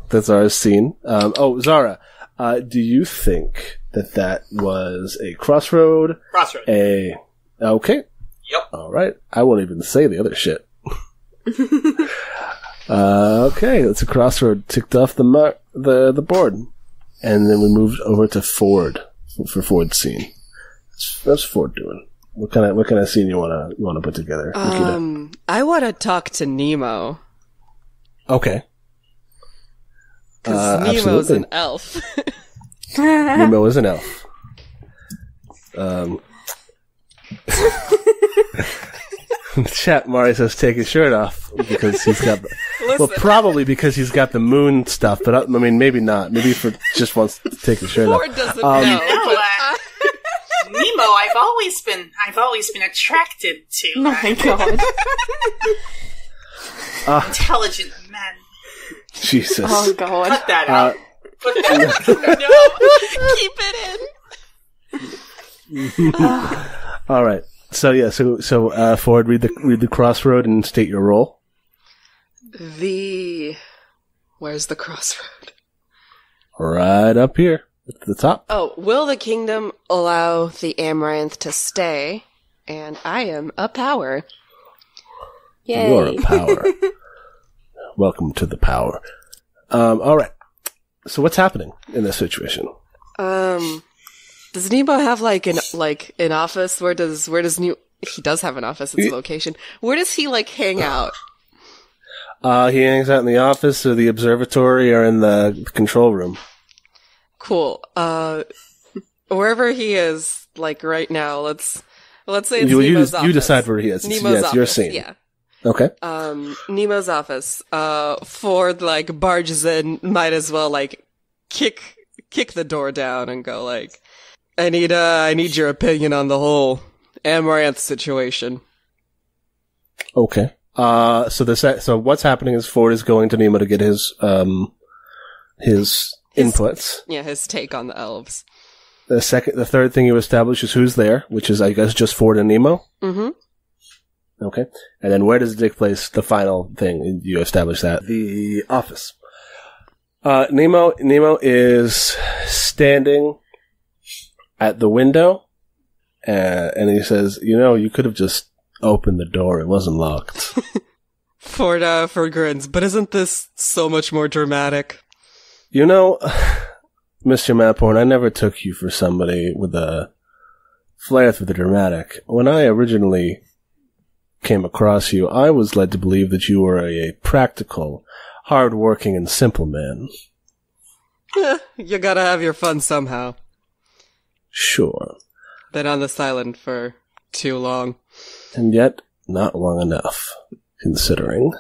That's Zara's scene. Zara, do you think that was a crossroad?
Crossroad.
Okay.
Yep.
All right. I won't even say the other shit. Okay, that's a crossroad ticked off the board, and then we moved over to Ford for Ford's scene. What's Ford doing? What kind of scene you wanna put together?
I want to talk to Nemo.
Okay.
Because Nemo's
absolutely.
an elf.
Nemo is an elf. Chat, Mari says take his shirt off because he's got probably because he's got the moon stuff, but I mean maybe not. Maybe just wants to take his shirt off.
Ford doesn't know.
Nemo, I've always been attracted to.
Oh my god.
Intelligent men.
Jesus.
Oh god.
Cut that out. Put that
No, keep it in.
All right. So yeah, so Ford, read the crossroad and state your role.
Where's the crossroad?
Right up here at the top.
Oh, will the kingdom allow the Amaranth to stay? And I am a power.
Yay.
You're a power. Welcome to the power. All right. So what's happening in this situation?
Does Nemo have an office? Where does he does have an office? It's a location. Where does he hang out?
He hangs out in the office or the observatory or in the control room.
Cool. Wherever he is, right now, let's say it's Nemo's office.
You decide where he is.
Nemo's
it's your
office,
scene.
yeah.
Okay.
Nemo's office. Ford barges in, might as well kick the door down and go I need your opinion on the whole Amaranth situation.
Okay. So what's happening is Ford is going to Nemo to get his inputs.
Yeah, his take on the elves.
The third thing you establish is who's there, which is, I guess, just Ford and Nemo.
Mm-hmm.
Okay. And then where does it take place? The final thing, you establish that. The office. Nemo is standing at the window, and he says, you could have just opened the door. It wasn't locked.
Ford grins, but isn't this so much more dramatic?
Mr. Matporn, I never took you for somebody with a flair for the dramatic. When I originally came across you, I was led to believe that you were a practical, hard-working, and simple man.
You gotta have your fun somehow.
Sure.
Been on this island for too long.
And yet, not long enough, considering.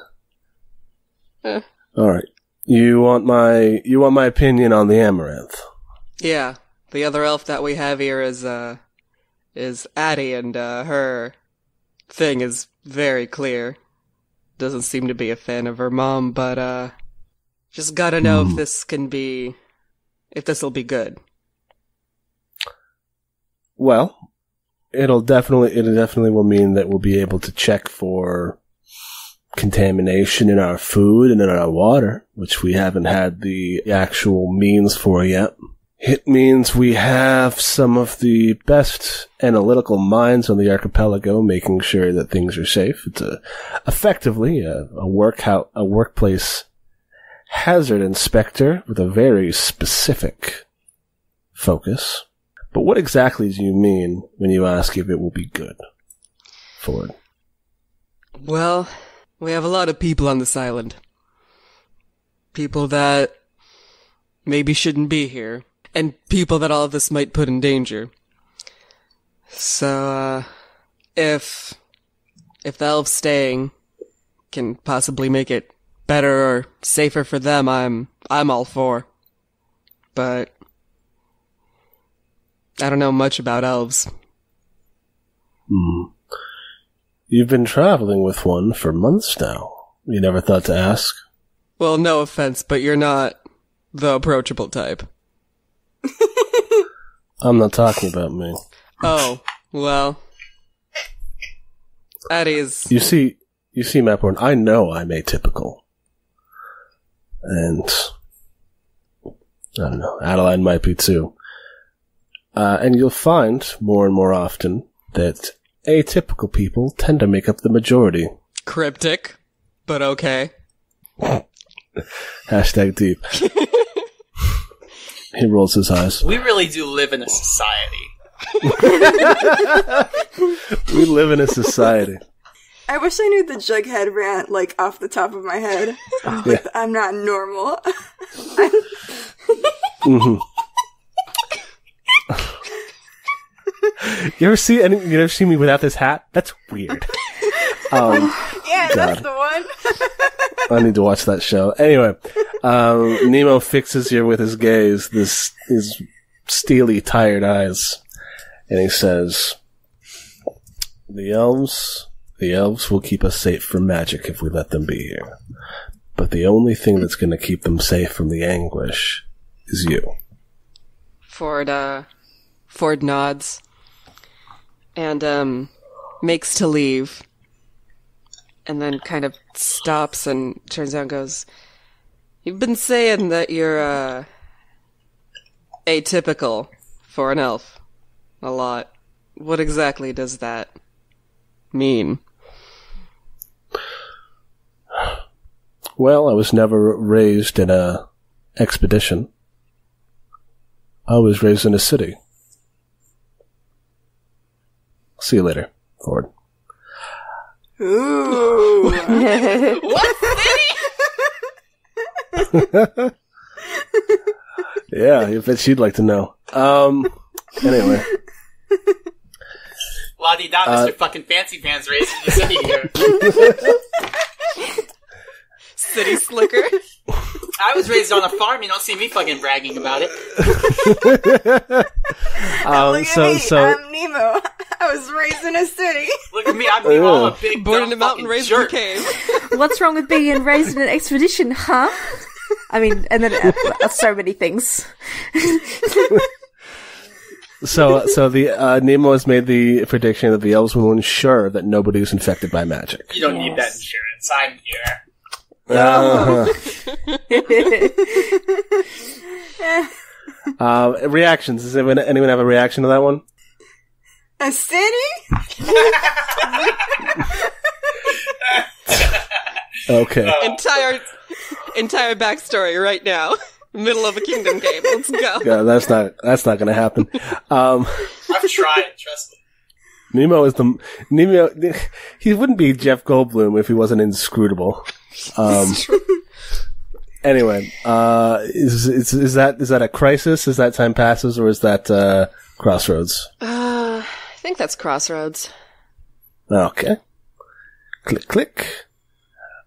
Alright. You want my opinion on the Amaranth?
Yeah. The other elf that we have here is is Addie, and her thing is very clear. Doesn't seem to be a fan of her mom, but just gotta know if this will be good.
Well, it definitely will mean that we'll be able to check for contamination in our food and in our water, which we haven't had the actual means for yet. It means we have some of the best analytical minds on the archipelago making sure that things are safe. It's effectively a workplace hazard inspector with a very specific focus. But what exactly do you mean when you ask if it will be good, Ford?
Well, we have a lot of people on this island. People that maybe shouldn't be here. And people that all of this might put in danger. So, if the elves staying can possibly make it better or safer for them, I'm all for. But I don't know much about elves.
You've been traveling with one for months now. You never thought to ask?
Well, no offense, but you're not the approachable type.
I'm not talking about me.
Oh, well. Addie is...
You see, Mapborn, I know I'm atypical. And I don't know, Adeline might be too. And you'll find more and more often that atypical people tend to make up the majority.
Cryptic, but okay.
Hashtag deep. He rolls his eyes.
We really do live in a society.
We live in a society.
I wish I knew the Jughead rant, like, off the top of my head. Like, I'm not normal.
You ever see me without this hat? That's weird.
Yeah,
God.
that's the one.
I need to watch that show. Anyway, Nemo fixes you with his gaze, his steely, tired eyes, and he says, The elves will keep us safe from magic if we let them be here. But the only thing that's going to keep them safe from the anguish is you.
Ford nods and makes to leave, and then kind of stops and turns around and goes, "You've been saying that you're atypical for an elf a lot. What exactly does that mean?"
Well, I was never raised in a expedition. I was raised in a city. See you later, Ford.
Ooh.
What city?
Yeah, I bet she'd like to know. Anyway.
La-di-da, Mr. fucking Fancy Pants raising the city here.
City slicker.
I was raised on a farm. You don't see me fucking bragging about it.
Look at me. I'm Nemo. I was raised in a city.
Look at me. I'm Nemo. I'm a big,
born in a mountain, raised in a cave.
What's wrong with being raised in an expedition, huh? I mean, and then so many things.
So the Nemo has made the prediction that the elves will ensure that nobody is infected by magic.
You don't need that insurance. I'm here.
Reactions. Does anyone have a reaction to that one?
A city?
Okay.
Entire backstory right now. Middle of a kingdom game. Let's go.
Yeah, that's not going to happen.
I've tried. Trust me.
Nemo. He wouldn't be Jeff Goldblum if he wasn't inscrutable. Anyway, is that a crisis? Is that time passes, or is that crossroads?
I think that's crossroads.
Okay. Click, click.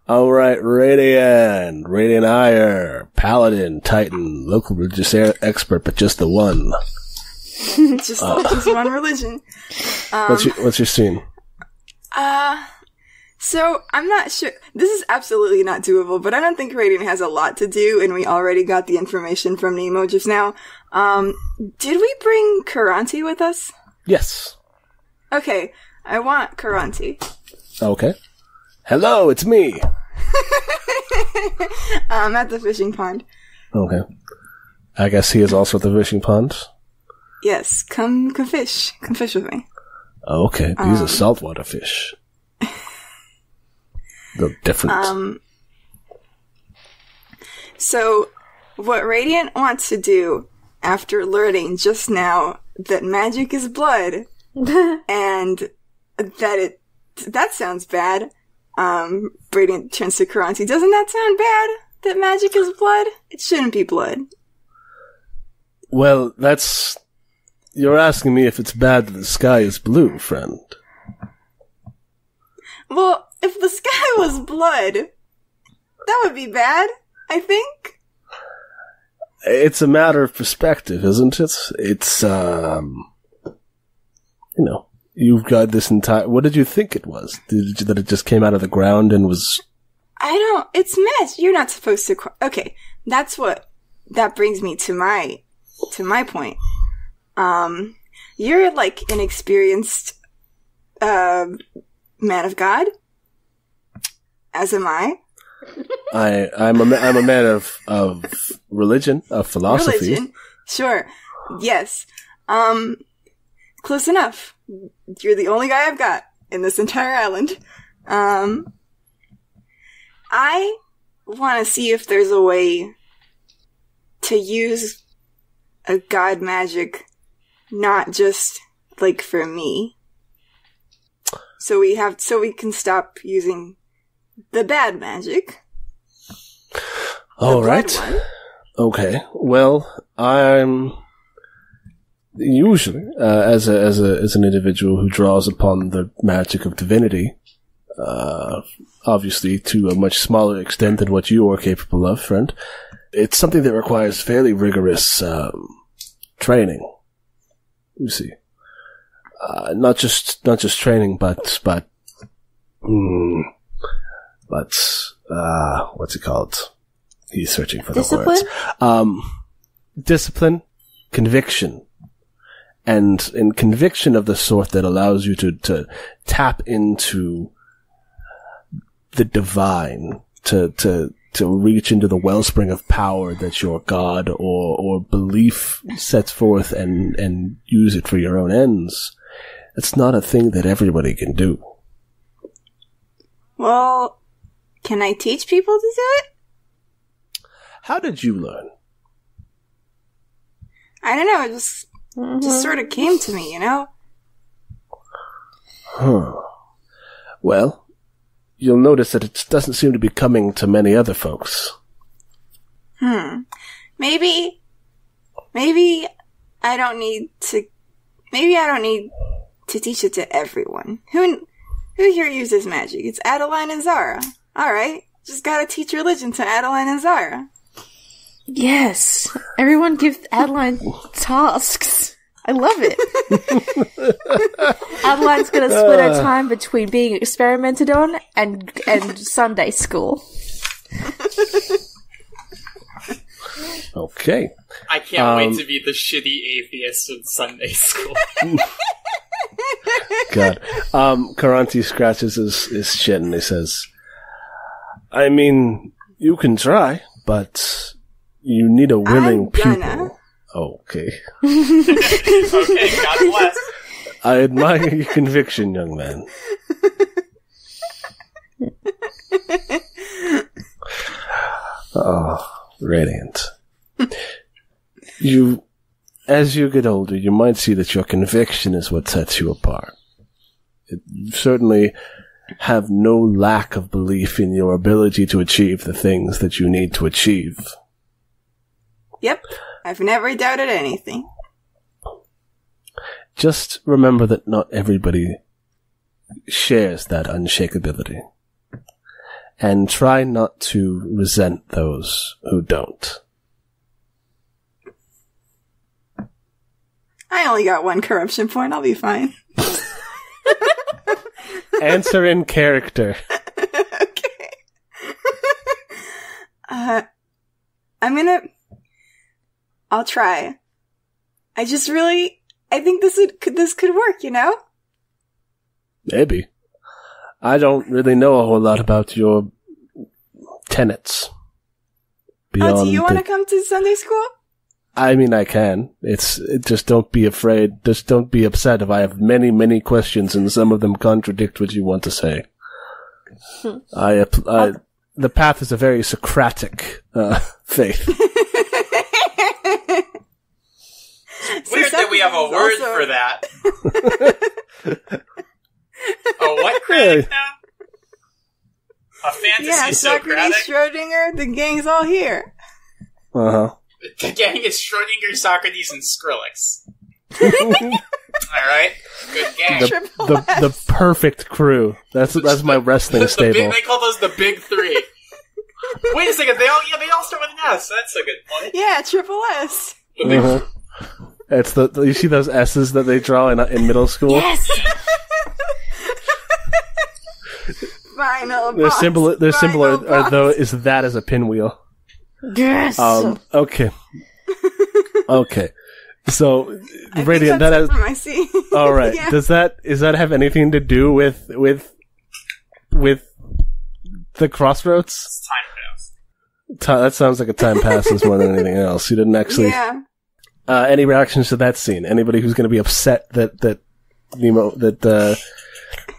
All right, Radiant Ire, Paladin, Titan, local religious expert, but just the one.
just one religion.
What's your scene?
So I'm not sure. This is absolutely not doable, but I don't think Radiant has a lot to do, and we already got the information from Nemo just now. Did we bring Karanti with us?
Yes.
Okay, I want Karanti.
Okay. Hello, it's me.
At the fishing pond.
Okay. I guess he is also at the fishing pond.
Yes, come fish. Come fish with me.
Okay, these are saltwater fish. They're different.
So, what Radiant wants to do after learning just now that magic is blood, and that sounds bad. Radiant turns to Karanti. Doesn't that sound bad? That magic is blood? It shouldn't be blood.
Well, you're asking me if it's bad that the sky is blue, friend.
Well, if the sky was blood, that would be bad, I think.
It's a matter of perspective, isn't it? It's, you've got this entire... What did you think it was? That it just came out of the ground and was...
It's magic. You're not supposed to... Okay, that brings me to my point. You're like an experienced, man of God. As am I.
I'm a man of religion, of philosophy.
Religion, sure, yes. Close enough. You're the only guy I've got in this entire island. I want to see if there's a way to use a god magic, not just like for me. So we can stop using the bad magic.
All right. Okay. Well, I'm usually as an individual who draws upon the magic of divinity, obviously to a much smaller extent than what you are capable of, friend. It's something that requires fairly rigorous training. You see, not just training, but what's it called? He's searching for the words. Discipline, conviction, and in conviction of the sort that allows you to tap into the divine, to reach into the wellspring of power that your god or belief sets forth and use it for your own ends. It's not a thing that everybody can do.
Well, can I teach people to do it?
How did you learn?
I don't know, it just sort of came to me, you know?
Huh. Well, you'll notice that it doesn't seem to be coming to many other folks.
Maybe I don't need to teach it to everyone. Who here uses magic? It's Adeline and Zara. Alright, just gotta teach religion to Adeline and Zara.
Yes, everyone give Adeline tasks. I love it. Adeline's gonna split her time between being experimented on and Sunday school.
Okay.
I can't wait to be the shitty atheist in Sunday school.
God. Karanti scratches his chin and he says, I mean, you can try, but you need a willing pupil. Okay.
Okay, God bless.
I admire your conviction, young man. Oh, Radiant. As you get older, you might see that your conviction is what sets you apart. You certainly have no lack of belief in your ability to achieve the things that you need to achieve.
Yep, I've never doubted anything.
Just remember that not everybody shares that unshakability. And try not to resent those who don't.
I I only got 1 corruption point. I'll be fine.
Answer in character.
Okay. I'll try. I think this could work, you know?
Maybe. I don't really know a whole lot about your tenets.
Do you want to come to Sunday school?
I mean, I can. Just don't be afraid. Just don't be upset if I have many, many questions and some of them contradict what you want to say. The path is a very Socratic faith.
Weird that we have a word for that. A what critic now? A fantasy
Socrates, Schrodinger, the gang's all here.
Uh-huh.
The gang is Schrodinger, Socrates, and Skrillex. Alright? Good gang.
The perfect crew. That's my wrestling stable.
They call those the big 3. Wait a second, they all start with an S. That's a good point.
Yeah, triple S.
Uh-huh. It's you see those S's that they draw in middle school?
Yes! Final
Their
boss.
symbol is that as a pinwheel.
Yes.
Okay. Okay. So, Radiant,
that is my C.
All right.
Yeah.
Does that have anything to do with the crossroads?
It's time pass.
That sounds like a time passes more than anything else. You didn't actually.
Yeah.
Any reactions to that scene? Anybody who's going to be upset that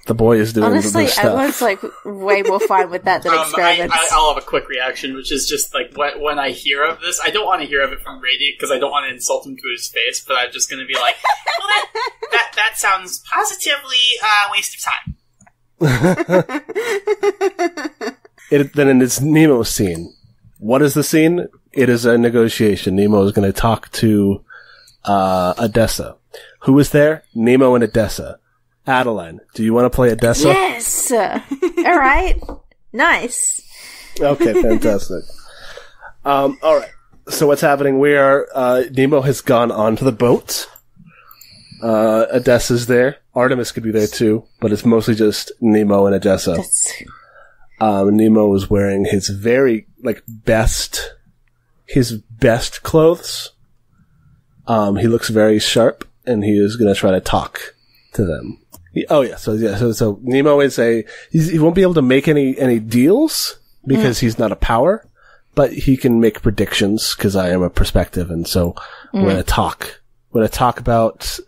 the boy is doing
Honestly,
this stuff?
everyone's like way more fine with that than experiments.
I'll have a quick reaction, which is just like when I hear of this, I don't want to hear of it from Radiant because I don't want to insult him to his face, but I'm just going to be like, well, that sounds positively a waste of time.
Then in this Nemo scene, what is the scene? It is a negotiation. Nemo is going to talk to Odessa. Who is there? Nemo and Odessa. Adeline, do you want to play Odessa?
Yes! All right. Nice.
Okay, fantastic. All right. So what's happening? Nemo has gone onto the boat. Odessa's there. Artemis could be there too, but it's mostly just Nemo and Odessa. Nemo is wearing his very, best clothes. He looks very sharp, and he is going to try to talk to them. So Nemo is he won't be able to make any deals because he's not a power, but he can make predictions because I am a perspective, and so we're going to talk. We're going to talk about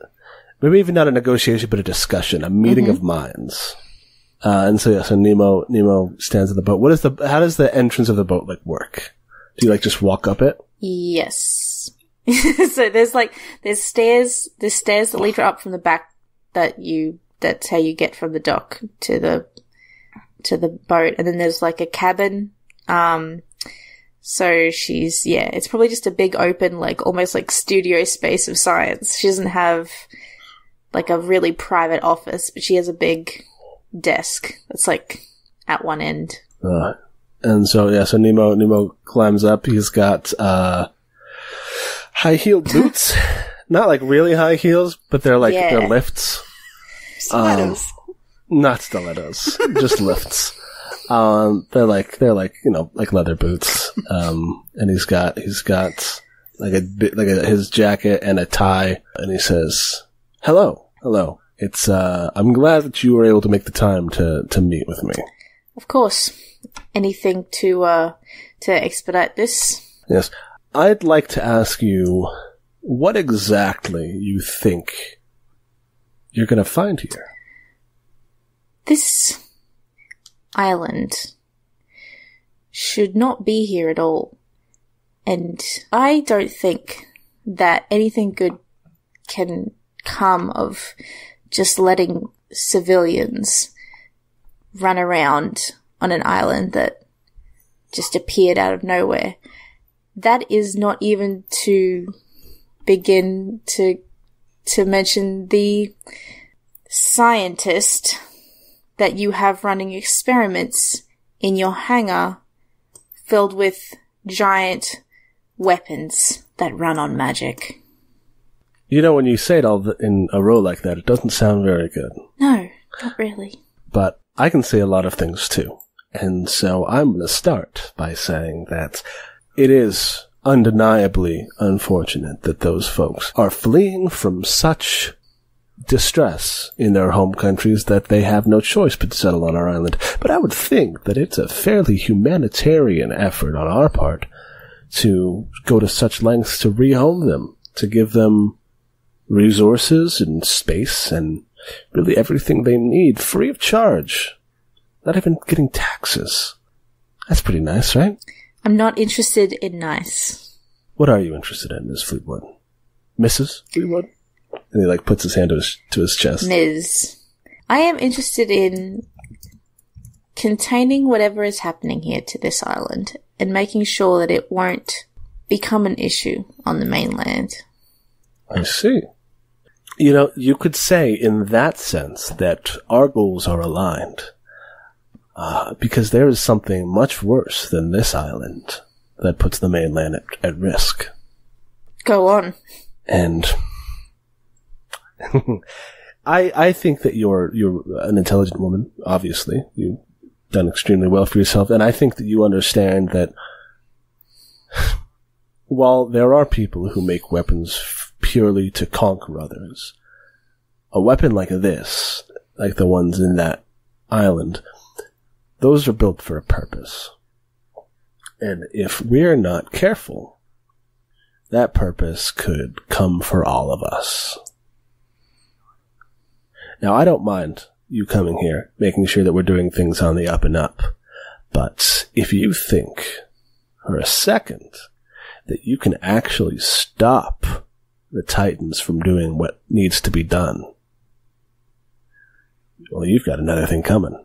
maybe even not a negotiation, but a discussion, a meeting of minds. So Nemo stands in the boat. How does the entrance of the boat work? Do you just walk up it?
Yes. So there's stairs that lead up from the back that's how you get from the dock to the boat, and then there's a cabin. So it's probably just a big open, almost studio space of science. She doesn't have a really private office, but she has a big desk that's at one end.
And so Nemo climbs up. He's got high-heeled boots. Not really high heels, but they're they're lifts.
Stilettos.
Not stilettos, just lifts. They're leather boots. And he's got his jacket and a tie, and he says, "Hello. It's I'm glad that you were able to make the time to meet with me."
Of course. Anything to expedite this?
Yes. I'd like to ask you what exactly you think you're going to find here.
This island should not be here at all. And I don't think that anything good can come of just letting civilians run around on an island that just appeared out of nowhere. That is not even to begin to mention the scientist that you have running experiments in your hangar filled with giant weapons that run on magic.
You know, when you say it all in a row like that, it doesn't sound very good.
No, not really.
But I can say a lot of things too. And so I'm going to start by saying that it is undeniably unfortunate that those folks are fleeing from such distress in their home countries that they have no choice but to settle on our island. But I would think that it's a fairly humanitarian effort on our part to go to such lengths to rehome them, to give them resources and space and really everything they need free of charge. Not even getting taxes. That's pretty nice, right?
I'm not interested in nice.
What are you interested in, Ms. Fleetwood? Mrs. Fleetwood? And he, puts his hand to his chest.
Ms. I am interested in containing whatever is happening here to this island and making sure that it won't become an issue on the mainland.
I see. You know, you could say in that sense that our goals are aligned. Because there is something much worse than this island that puts the mainland at risk.
Go on.
And I think that you're an intelligent woman, obviously. You've done extremely well for yourself, and I think that you understand that while there are people who make weapons purely to conquer others, a weapon like this, like the ones in that island, those are built for a purpose. And if we're not careful, that purpose could come for all of us. Now, I don't mind you coming here, making sure that we're doing things on the up and up. But if you think for a second that you can actually stop the Titans from doing what needs to be done, well, you've got another thing coming.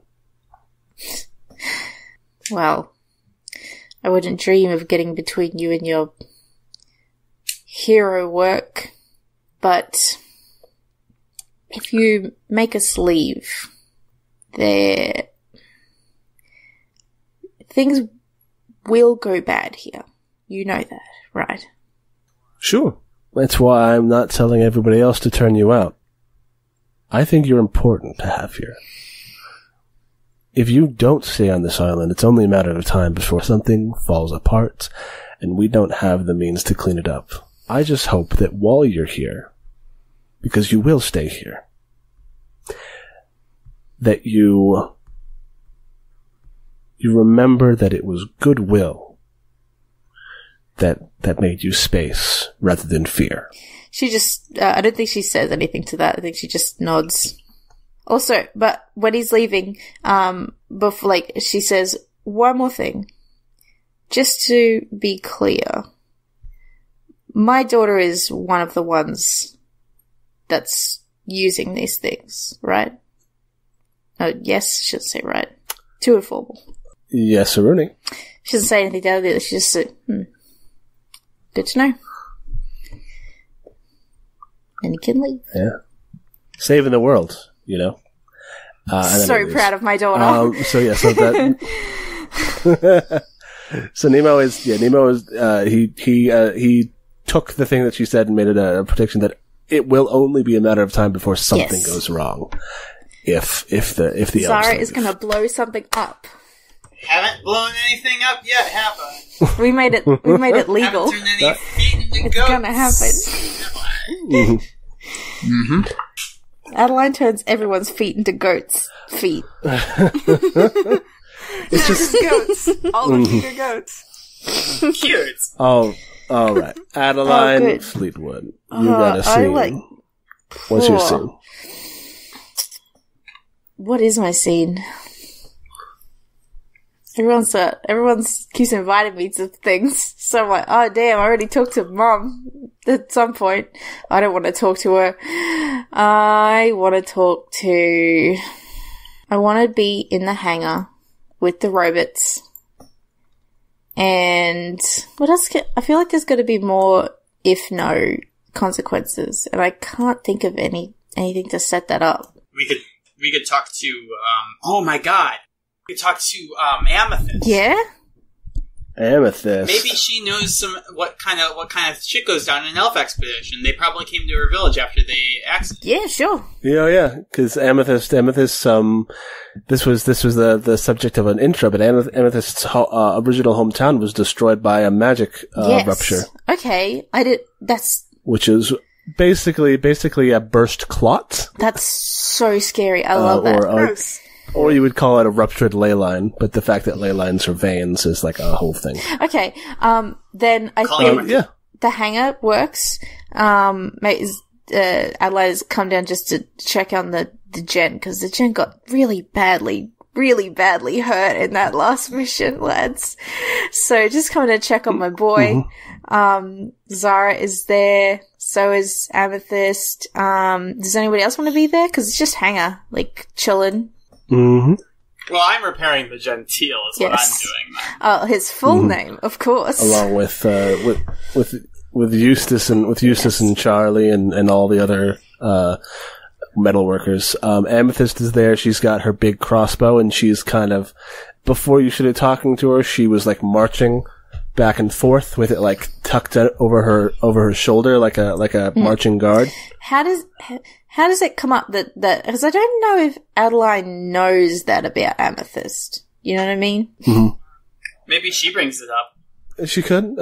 Well, I wouldn't dream of getting between you and your hero work, but if you make us leave, things will go bad here. You know that, right?
Sure. That's why I'm not telling everybody else to turn you out. I think you're important to have here. If you don't stay on this island, it's only a matter of time before something falls apart and we don't have the means to clean it up. I just hope that while you're here, because you will stay here, that you remember that it was goodwill that made you space rather than fear.
She just, I don't think she says anything to that. I think she just nods. Also, but when he's leaving, before, she says, one more thing. Just to be clear, my daughter is one of the ones that's using these things, right? Yes, she doesn't say right. Too informal.
Yes, Aruni.
She doesn't say anything down there. She just said, good to know. And he can leave.
Yeah. Saving the world, you know.
So proud of my daughter.
So Nemo is, he took the thing that she said and made it a prediction that it will only be a matter of time before something goes wrong. If the
Zara is going to blow something up.
Haven't blown anything up yet, have I?
We made it legal.
Haven't turned any feet into
It's
goats.
gonna happen.
Mm-hmm.
Adeline turns everyone's feet into goats' feet.
It's just
goats. All the feet are goats.
Cute.
Oh, all right. Adeline
good.
Fleetwood. You got a scene. What's your scene?
What is my scene? Everyone's keeps inviting me to things. So I'm like, oh damn, I already talked to Mom at some point. I don't want to talk to her. I want to be in the hangar with the robots. And what else? I feel like there's going to be more if no consequences, and I can't think of anything to set that up.
We could talk to oh my god. We could talk to Amethyst.
Yeah?
Amethyst.
Maybe she knows what kind of shit goes down in an elf expedition. They probably came to her village after they accident.
Yeah, sure.
Yeah, because Amethyst. This was the subject of an intro, but Amethyst's original hometown was destroyed by a magic rupture.
Okay,
which is basically a burst clot.
That's so scary. I love that.
Or you would call it a ruptured ley line, but the fact that ley lines are veins is like a whole thing.
Okay, then I think the hangar works. Adelaide's come down just to check on the Gen, because the Gen got really badly hurt in that last mission, lads. So just coming to check on my boy. Zara is there. So is Amethyst. Does anybody else want to be there? Because it's just hangar, like, chilling.
Mm-hmm.
Well, I'm repairing the Gentile is what I'm doing.
Oh, his full name, of course.
Along with Eustace and Charlie and all the other metal workers. Amethyst is there. She's got her big crossbow, and she's kind of, before you started talking to her, she was like marching back and forth with it like tucked over her shoulder like a marching guard. How does it come up that because I don't know if Adeline knows that about Amethyst. You know what I mean? Mm-hmm.
Maybe she brings it up.
She could.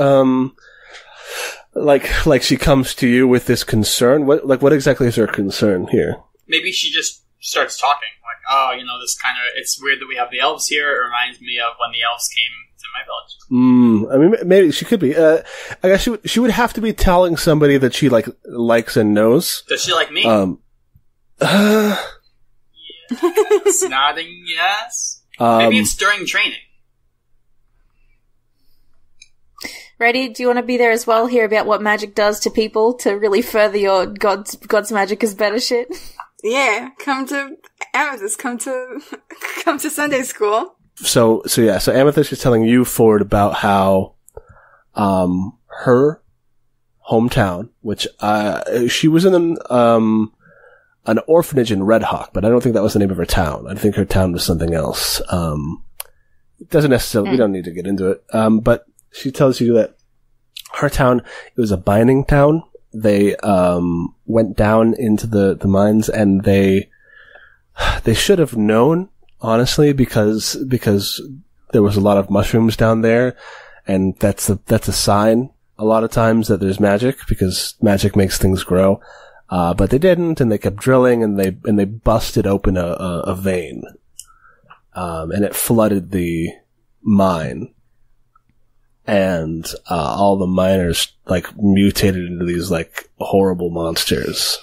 Like she comes to you with this concern. What exactly is her concern here?
Maybe she just starts talking. Like, oh, this it's weird that we have the elves here. It reminds me of when the elves came to my village.
I mean, maybe she could be. I guess she would have to be telling somebody that she likes and knows.
Does she like me? Yes, nodding yes. Maybe it's during training.
Ready? Do you want to be there as well? Hear about what magic does to people to really further your God's magic is better shit?
Yeah, come to Amethyst. Come to Sunday school.
So Amethyst is telling you, Ford, about how her hometown, which she was in an orphanage in Red Hawk, but I don't think that was the name of her town. I think her town was something else. It doesn't necessarily. We don't need to get into it. But she tells you that her town, it was a mining town. They went down into the mines, and they should have known, honestly, because there was a lot of mushrooms down there, and that's a sign a lot of times that there's magic, because magic makes things grow. But they didn't, and they kept drilling, and they busted open a vein, and it flooded the mine, and all the miners mutated into these horrible monsters,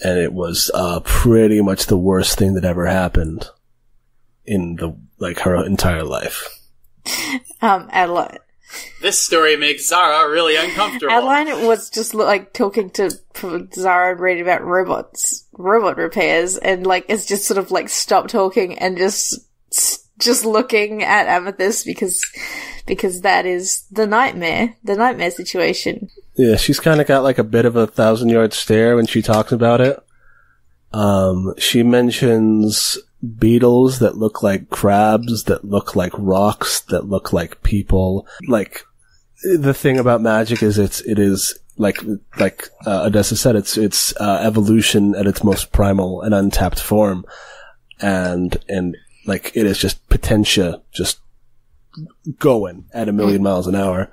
and it was pretty much the worst thing that ever happened in her entire life.
Adeline.
This story makes Zara really uncomfortable.
Adeline was just talking to Zara and reading about robot repairs, and it's just sort of stopped talking and just looking at Amethyst because that is the nightmare situation.
Yeah, she's kind of got a bit of a 1,000-yard stare when she talks about it. She mentions beetles that look like crabs, that look like rocks, that look like people. The thing about magic is it is Odessa said, it's evolution at its most primal and untapped form, and it is just potentia, just going at 1,000,000 miles an hour.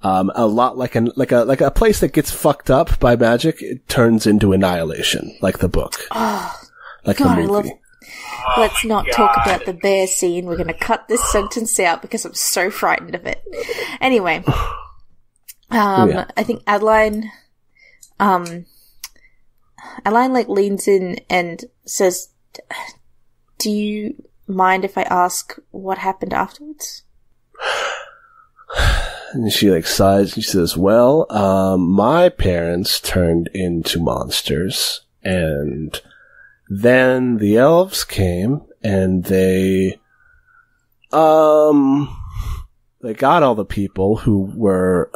A lot like a place that gets fucked up by magic, it turns into annihilation, like the book.
Oh,
like
God,
the movie.
Let's not talk about the bear scene. We're going to cut this sentence out because I'm so frightened of it. Anyway, I think Adeline leans in and says, "Do you mind if I ask what happened afterwards?"
And she sighs and she says, well, my parents turned into monsters, and then the elves came, and they got all the people who were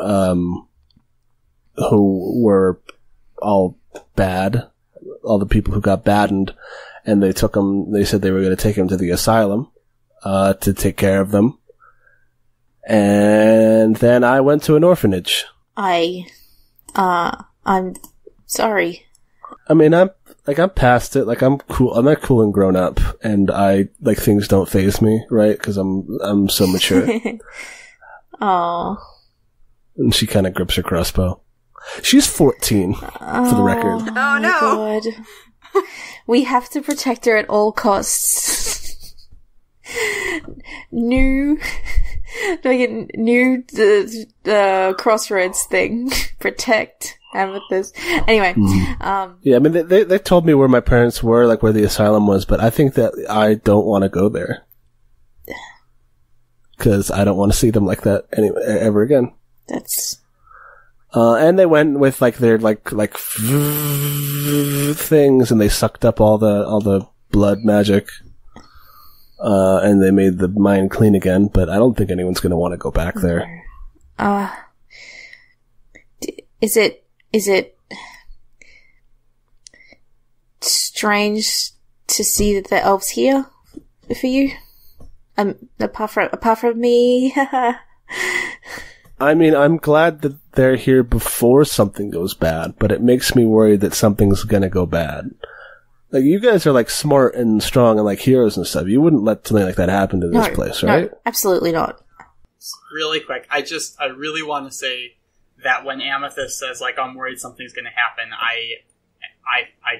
all bad, all the people who got baddened, and they took them, they said they were going to take them to the asylum, to take care of them. And then I went to an orphanage.
I'm sorry.
I mean, I'm past it. Like, I'm cool. I'm not cool and grown up, and things don't faze me, right? Because I'm so mature.
Oh.
And she kind of grips her crossbow. She's 14, for the record.
Oh no!
God. We have to protect her at all costs. New crossroads thing. Protect Amethyst. Anyway,
yeah, I mean, they told me where my parents were, like where the asylum was, but I think that I don't want to go there. Because I don't want to see them like that ever again.
That's...
and they went with like their like things, and they sucked up all the blood magic. And they made the mine clean again, but I don't think anyone's going to want to go back there.
Is it strange to see that the elves here for you? Apart from me.
I mean, I'm glad that they're here before something goes bad, but it makes me worried that something's gonna go bad. Like, you guys are, like, smart and strong and, like, heroes and stuff. You wouldn't let something like that happen to this place, right?
No, absolutely not.
Really quick, I really want to say that when Amethyst says, like, I'm worried something's gonna happen, I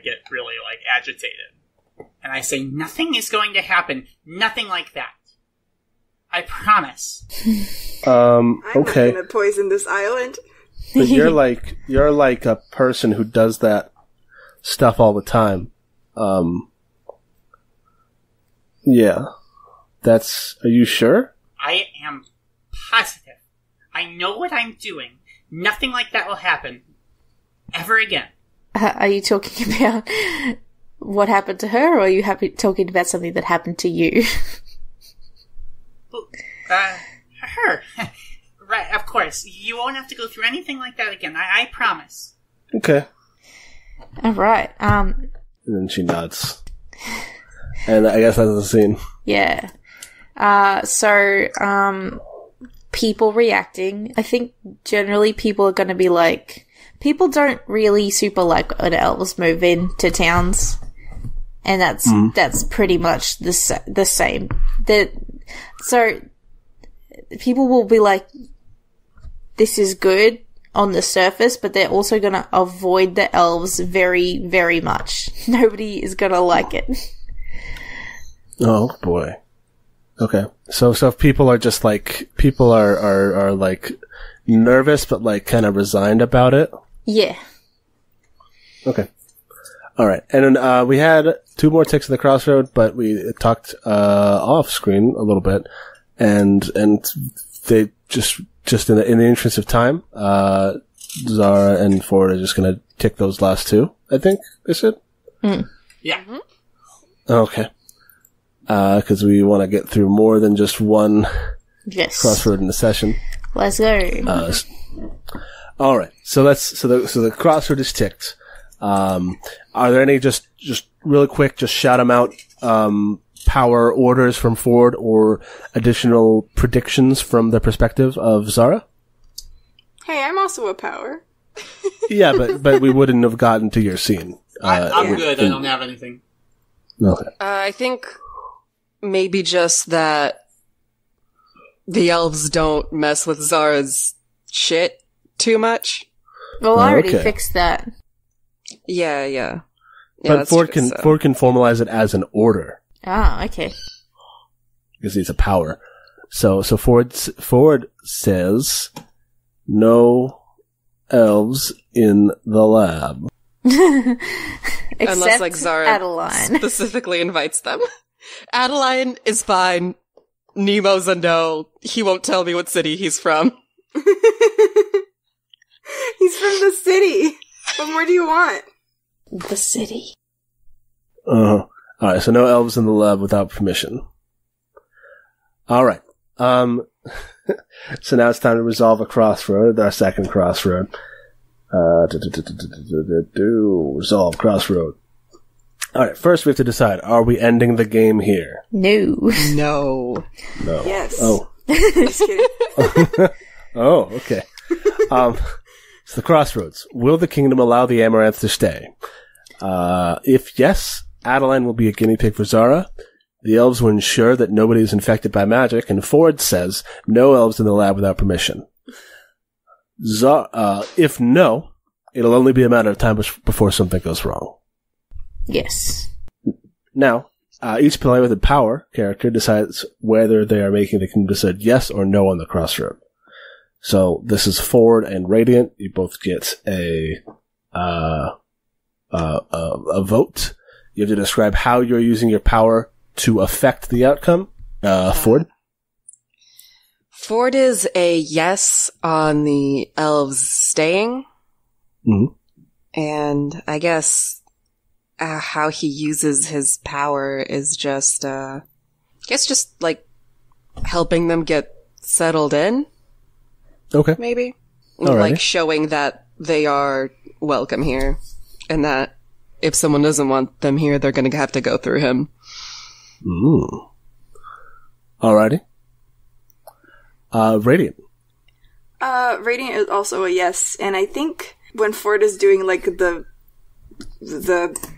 get really, like, agitated. And I say, nothing is going to happen. Nothing like that. I promise.
I'm
okay.
not gonna poison this island.
But you're like a person who does that stuff all the time. Yeah. Are you sure?
I am positive. I know what I'm doing. Nothing like that will happen. Ever again.
Are you talking about what happened to her, or are you talking about something that happened to you?
Her. Right, of course. You won't have to go through anything like that again. I promise.
Okay.
Alright,
And then she nods. And I guess that's the scene.
Yeah. People reacting. I think generally people are gonna be like... People don't really super like when elves move into towns. And that's pretty much the same. So, people will be like, this is good on the surface, but they're also gonna avoid the elves very, very much. Nobody is gonna like it.
Oh, boy. Okay. So if people are just like, people are like nervous, but like kind of resigned about it?
Yeah.
Okay. Alright. And then, we had 2 more ticks in the crossroad, but we talked, off screen a little bit, and they just in the interest of time, Zara and Ford are just gonna tick those last 2, I think they said?
Mm.
Yeah.
Okay. Cause we want to get through more than just one crossroad in the session.
Let's go.
Alright. So the crossroad is ticked. Are there any just really quick, just shout them out, power orders from Ford or additional predictions from the perspective of Zara?
Hey, I'm also a power.
Yeah, but we wouldn't have gotten to your scene.
I'm good. I don't have anything.
Okay.
I think maybe just that the elves don't mess with Zara's shit too much.
Well, I already fixed that.
Yeah.
But Ford can formalize it as an order.
Ah, okay.
Because he's a power. So Ford says, no elves in the lab.
Unless like Zara
Adeline
specifically invites them. Adeline is fine. Nemo's a no. He won't tell me what city he's from.
He's from the city. What more do you want?
The city.
Alright, so no elves in the lab without permission. Alright. So now it's time to resolve a crossroad, our second crossroad. Resolve crossroad. Alright, first we have to decide, are we ending the game here?
No.
No.
No.
Yes.
Oh.
Just kidding.
Oh, okay. It's the crossroads. Will the kingdom allow the Amaranth to stay? If yes, Adeline will be a guinea pig for Zara. The elves will ensure that nobody is infected by magic, and Ford says no elves in the lab without permission. If no, it'll only be a matter of time before something goes wrong.
Yes.
Now, each player with a power character decides whether they are making the kingdom decide yes or no on the crossroad. So this is Ford and Radiant. You both get a vote. You have to describe how you're using your power to affect the outcome. Ford?
Ford is a yes on the elves staying.
Mm-hmm.
And I guess how he uses his power is just, just like helping them get settled in.
Okay.
Maybe.
Alrighty.
Like showing that they are welcome here and that if someone doesn't want them here, they're going to have to go through him.
Alrighty. Radiant.
Radiant is also a yes, and I think when Ford is doing like the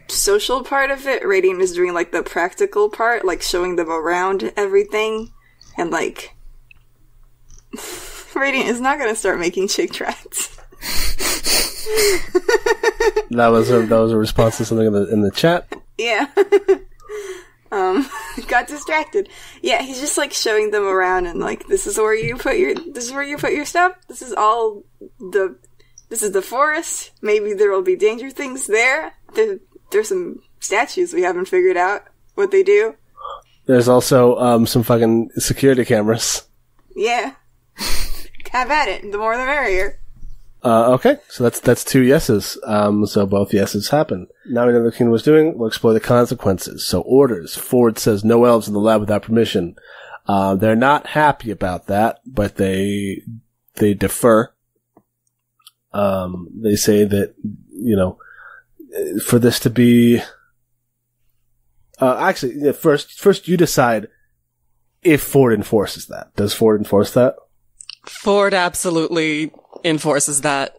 social part of it, Radiant is doing like the practical part, like showing them around everything, and like Radiant is not going to start making chick tracts.
That was a response to something in the chat.
Yeah. Got distracted. Yeah, he's just like showing them around and like this is where you put your stuff. This is the forest. Maybe there will be danger things there. There's some statues we haven't figured out what they do.
There's also some fucking security cameras.
Yeah. Have at it. The more the merrier.
Okay, so that's 2 yeses. So both yeses happen. Now we know what the kingdom was doing. We'll explore the consequences. So orders. Ford says no elves in the lab without permission. They're not happy about that, but they defer. They say that, for this to be, first you decide if Ford enforces that. Does Ford enforce that?
Ford absolutely enforces that.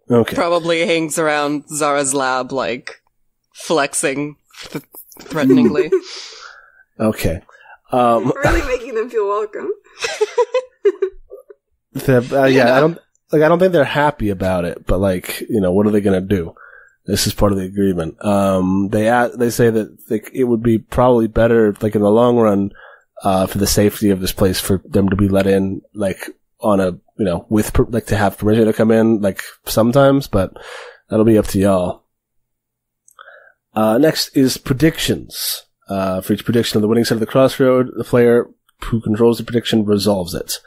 Okay.
Probably hangs around Zara's lab, like, flexing threateningly.
Okay.
Really making them feel welcome.
I don't think they're happy about it, but what are they gonna do? This is part of the agreement. They say that it would be probably better, like in the long run, for the safety of this place, for them to be let in, on a, to have permission to come in, sometimes, but that'll be up to y'all. Next is predictions. For each prediction on the winning side of the crossroad, the player who controls the prediction resolves it.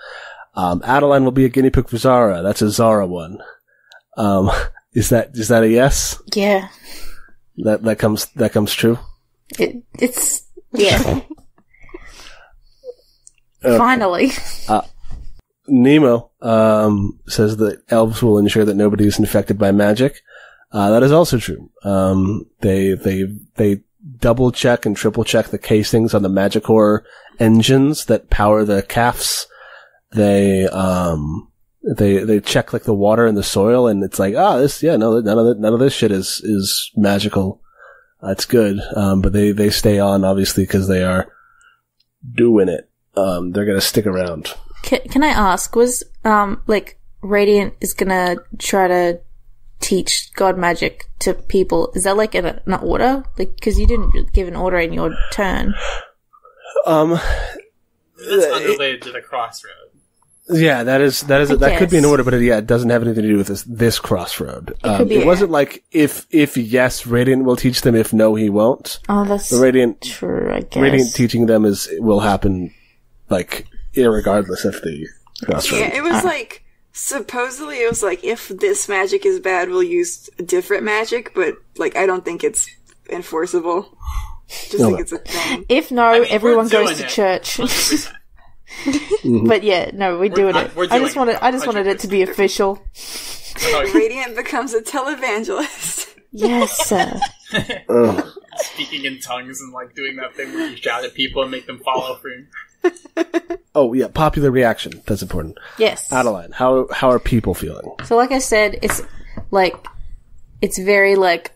Adeline will be a guinea pig for Zara. That's a Zara one. Is that a yes?
Yeah.
That comes true?
It's yeah.
Okay.
Finally.
Nemo says that elves will ensure that nobody is infected by magic. That is also true. They double check and triple check the casings on the Magicore engines that power the calves. They check the water and the soil, and it's none of this shit is magical. It's good. But they stay on obviously because they are doing it. They're gonna stick around.
Can I ask, was, Radiant is gonna try to teach god magic to people, is that an order? Cause you didn't give an order in your turn.
That's unrelated to the crossroad.
Yeah, that could be an order, but it doesn't have anything to do with this crossroad. It wasn't if yes, Radiant will teach them, if no, he won't.
Oh, that's true, I guess.
Radiant teaching them will happen, irregardless of the crossroad.
Yeah, it was supposedly it was if this magic is bad, we'll use different magic, but I don't think it's enforceable. Think it's a thing.
If no, everyone goes to church. But yeah, no, we're doing it. I just wanted it to be official.
Radiant becomes a televangelist.
Yes, sir.
Speaking in tongues and doing that thing where you shout at people and make them follow through.
Oh, yeah, popular reaction. That's important.
Yes.
Adeline, how are people feeling?
So like I said, it's very like,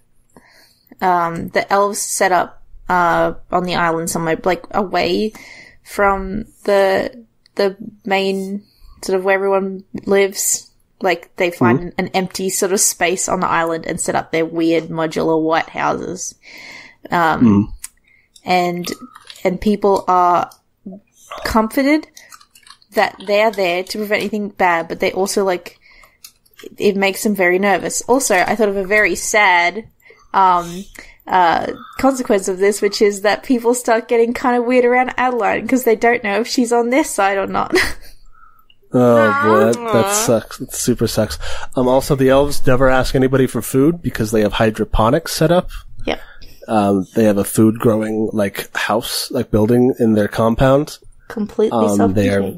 the elves set up, on the island somewhere, like, away from the main, sort of where everyone lives. Like, they find an empty sort of space on the island and set up their weird modular white houses. And people are comforted that they are there to prevent anything bad, but they also, like, it makes them very nervous. Also, I thought of a very sad, consequence of this, which is that people start getting kind of weird around Adeline because they don't know if she's on their side or not.
Oh boy, that sucks. It super sucks. Also, the elves never ask anybody for food because they have hydroponics set up.
Yep.
They have a food growing, like, house, like, building in their compound.
Completely self-contained.
They are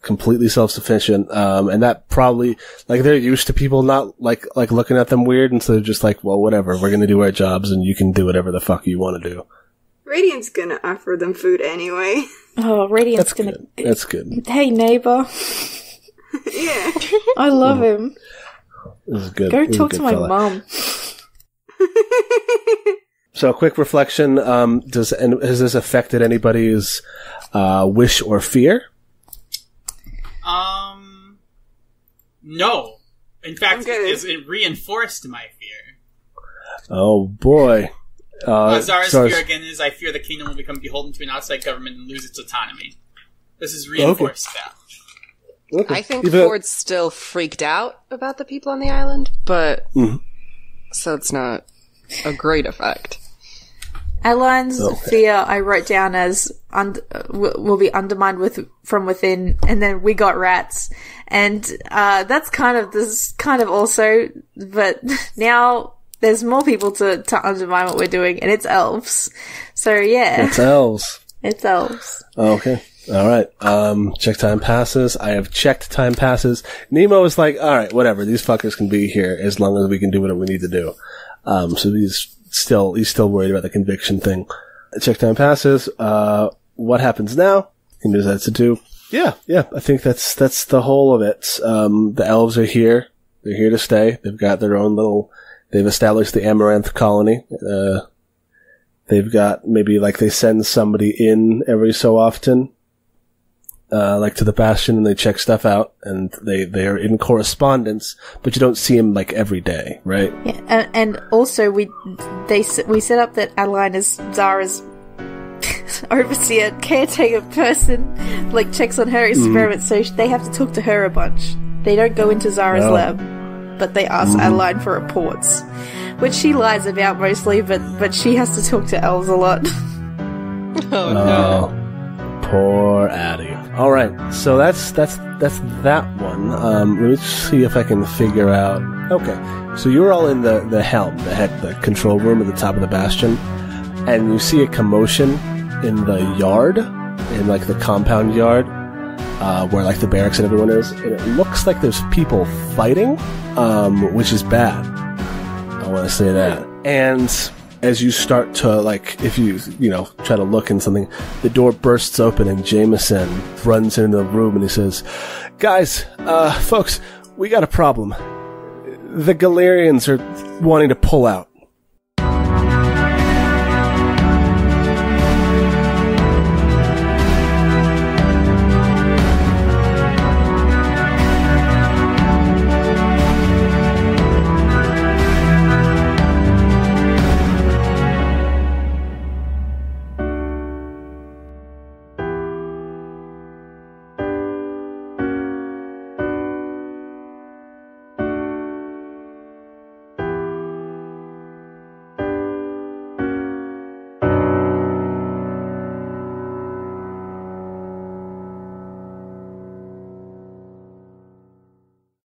completely self-sufficient. And that probably, like, they're used to people not, like looking at them weird, and so they're just like, well, whatever, we're gonna do our jobs and you can do whatever the fuck you want to do.
Radiant's gonna offer them food anyway.
Oh, Radiant's
That's good.
Hey, neighbor.
Yeah.
I love him.
This is good.
Go talk to my mom.
So, a quick reflection. Has this affected anybody's wish or fear?
No. In fact, it reinforced my fear.
Oh boy.
Zara's fear again is I fear the kingdom will become beholden to an outside government and lose its autonomy. This has reinforced that.
Okay.
I think Ford's still freaked out about the people on the island, but so it's not a great effect.
Adeline's fear I wrote down as will be undermined from within, and then we got rats, and that's kind of also, but now there's more people to undermine what we're doing, and it's elves. So yeah,
it's elves.
It's elves.
Okay. All right. Check time passes. I have checked time passes. Nemo is like, all right, whatever. These fuckers can be here as long as we can do what we need to do. So he's still worried about the conviction thing. Check time passes. What happens now? He decides to do. Yeah. I think that's the whole of it. The elves are here. They're here to stay. They've got their own little. They've established the Amaranth colony. They've got maybe like they send somebody in every so often. Like to the Bastion, and they check stuff out, and they're in correspondence, but you don't see them like every day, right?
Yeah, and also we set up that Adeline is Zara's overseer, caretaker person, like checks on her experiments, so they have to talk to her a bunch. They don't go into Zara's lab, but they ask Adeline for reports, which she lies about mostly, but she has to talk to elves a lot.
Oh no.
Poor Addie. All right, so that's that one. Let me see if I can figure out. Okay, so you're all in the helm, the control room at the top of the Bastion, and you see a commotion in the yard, in like the compound yard, where like the barracks and everyone is. And it looks like there's people fighting, which is bad. I want to say that. And as you start to, like, if you try to look in something, the door bursts open and Jameson runs into the room and he says, guys, folks, we got a problem. The Galarians are wanting to pull out.